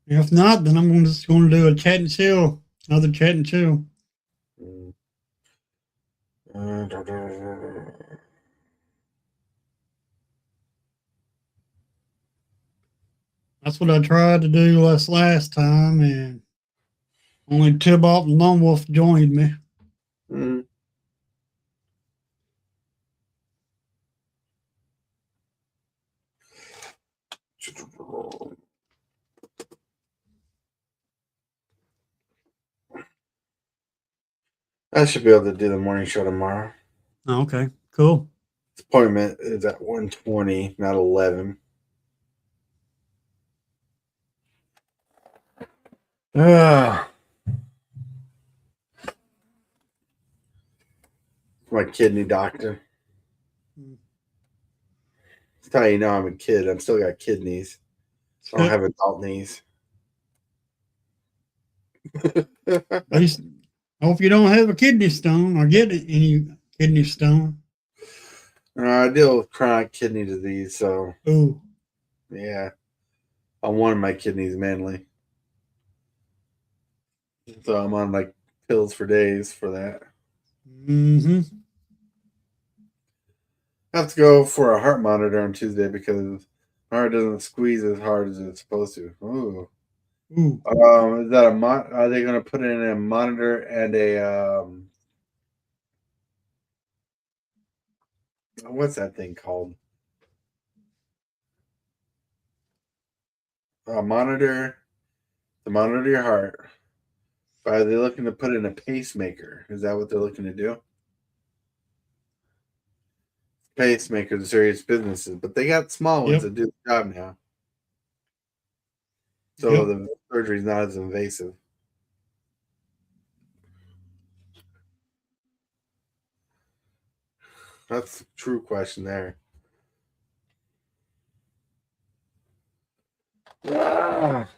If not, then I'm just going to do a chat and chill. Another chat and chill. Mm. That's what I tried to do last time, and only Tibalt and Lone Wolf joined me. Mm. I should be able to do the morning show tomorrow. Oh, okay, cool. This appointment is at 1:20, not 11. Ah, my kidney doctor. That's how you know I'm a kid. I'm still got kidneys. I don't have adult knees. At least, I hope you don't have a kidney stone or get any kidney stone. I deal with chronic kidney disease, so Ooh. yeah, on one of my kidneys mainly. So I'm on like pills for days for that. Mm-hmm. I have to go for a heart monitor on Tuesday because my heart doesn't squeeze as hard as it's supposed to. Ooh. Ooh. Is that are they going to put in a monitor and what's that thing called? A monitor to monitor your heart. Are they looking to put in a pacemaker? Is that what they're looking to do? Pacemakers are serious businesses, but they got small ones Yep. that do the job now. So Yep. the surgery is not as invasive. That's the true question there. Ah.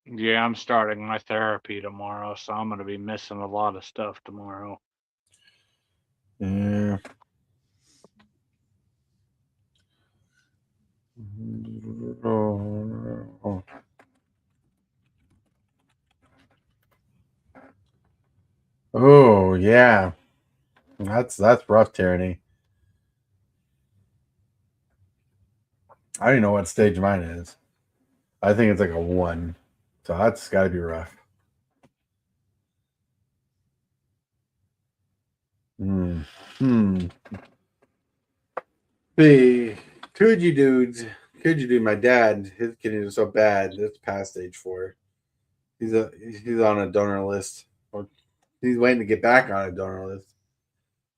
Yeah, I'm starting my therapy tomorrow, so I'm going to be missing a lot of stuff tomorrow. Yeah. Oh yeah, that's rough, Tyranny. I don't even know what stage mine is. I think it's like a 1, so that's got to be rough. Hmm. Hmm. The could you do? My dad, his kidneys are so bad. It's past stage 4. He's on a donor list, or he's waiting to get back on a donor list.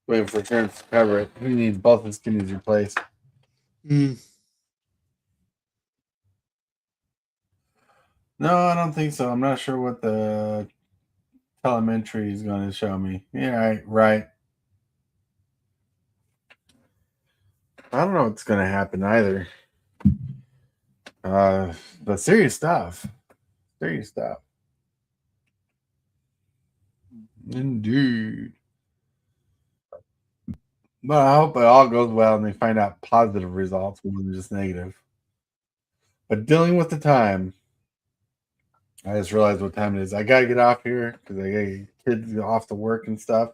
Waiting for insurance to cover it. He needs both his kidneys replaced. Mm. No, I don't think so. I'm not sure what the telemetry is going to show me. Yeah, right. I don't know what's going to happen either. But serious stuff. Serious stuff. Indeed. But I hope it all goes well and they find out positive results more than just negative. But dealing with the time. I just realized what time it is. I gotta get off here because I got kids off to work and stuff,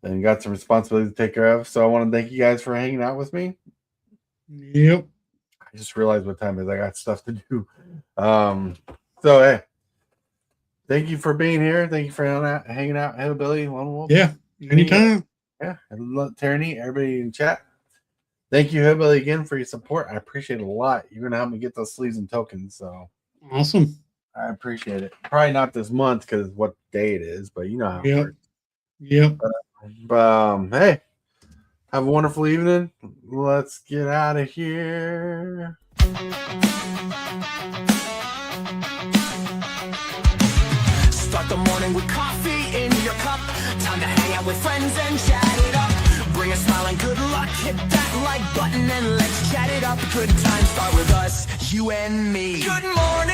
and got some responsibilities to take care of. So I want to thank you guys for hanging out with me. Yep. I just realized what time it is. I got stuff to do. So hey, thank you for being here. Thank you for hanging out, Hillbilly, Lone Wolf. Yeah. Anytime. Yeah, and Tyranny, everybody in chat. Thank you, Hillbilly, again for your support. I appreciate it a lot. You're gonna help me get those sleeves and tokens, so Awesome. I appreciate it. Probably not this month because what day it is, but you know how it Yep. works. Yep. But hey, have a wonderful evening. Let's get out of here. Start the morning with coffee in your cup. Time to hang out with friends and chat it up. Bring a smile and good luck. Hit that like button and let's chat it up. Good times start with us, you and me. Good morning.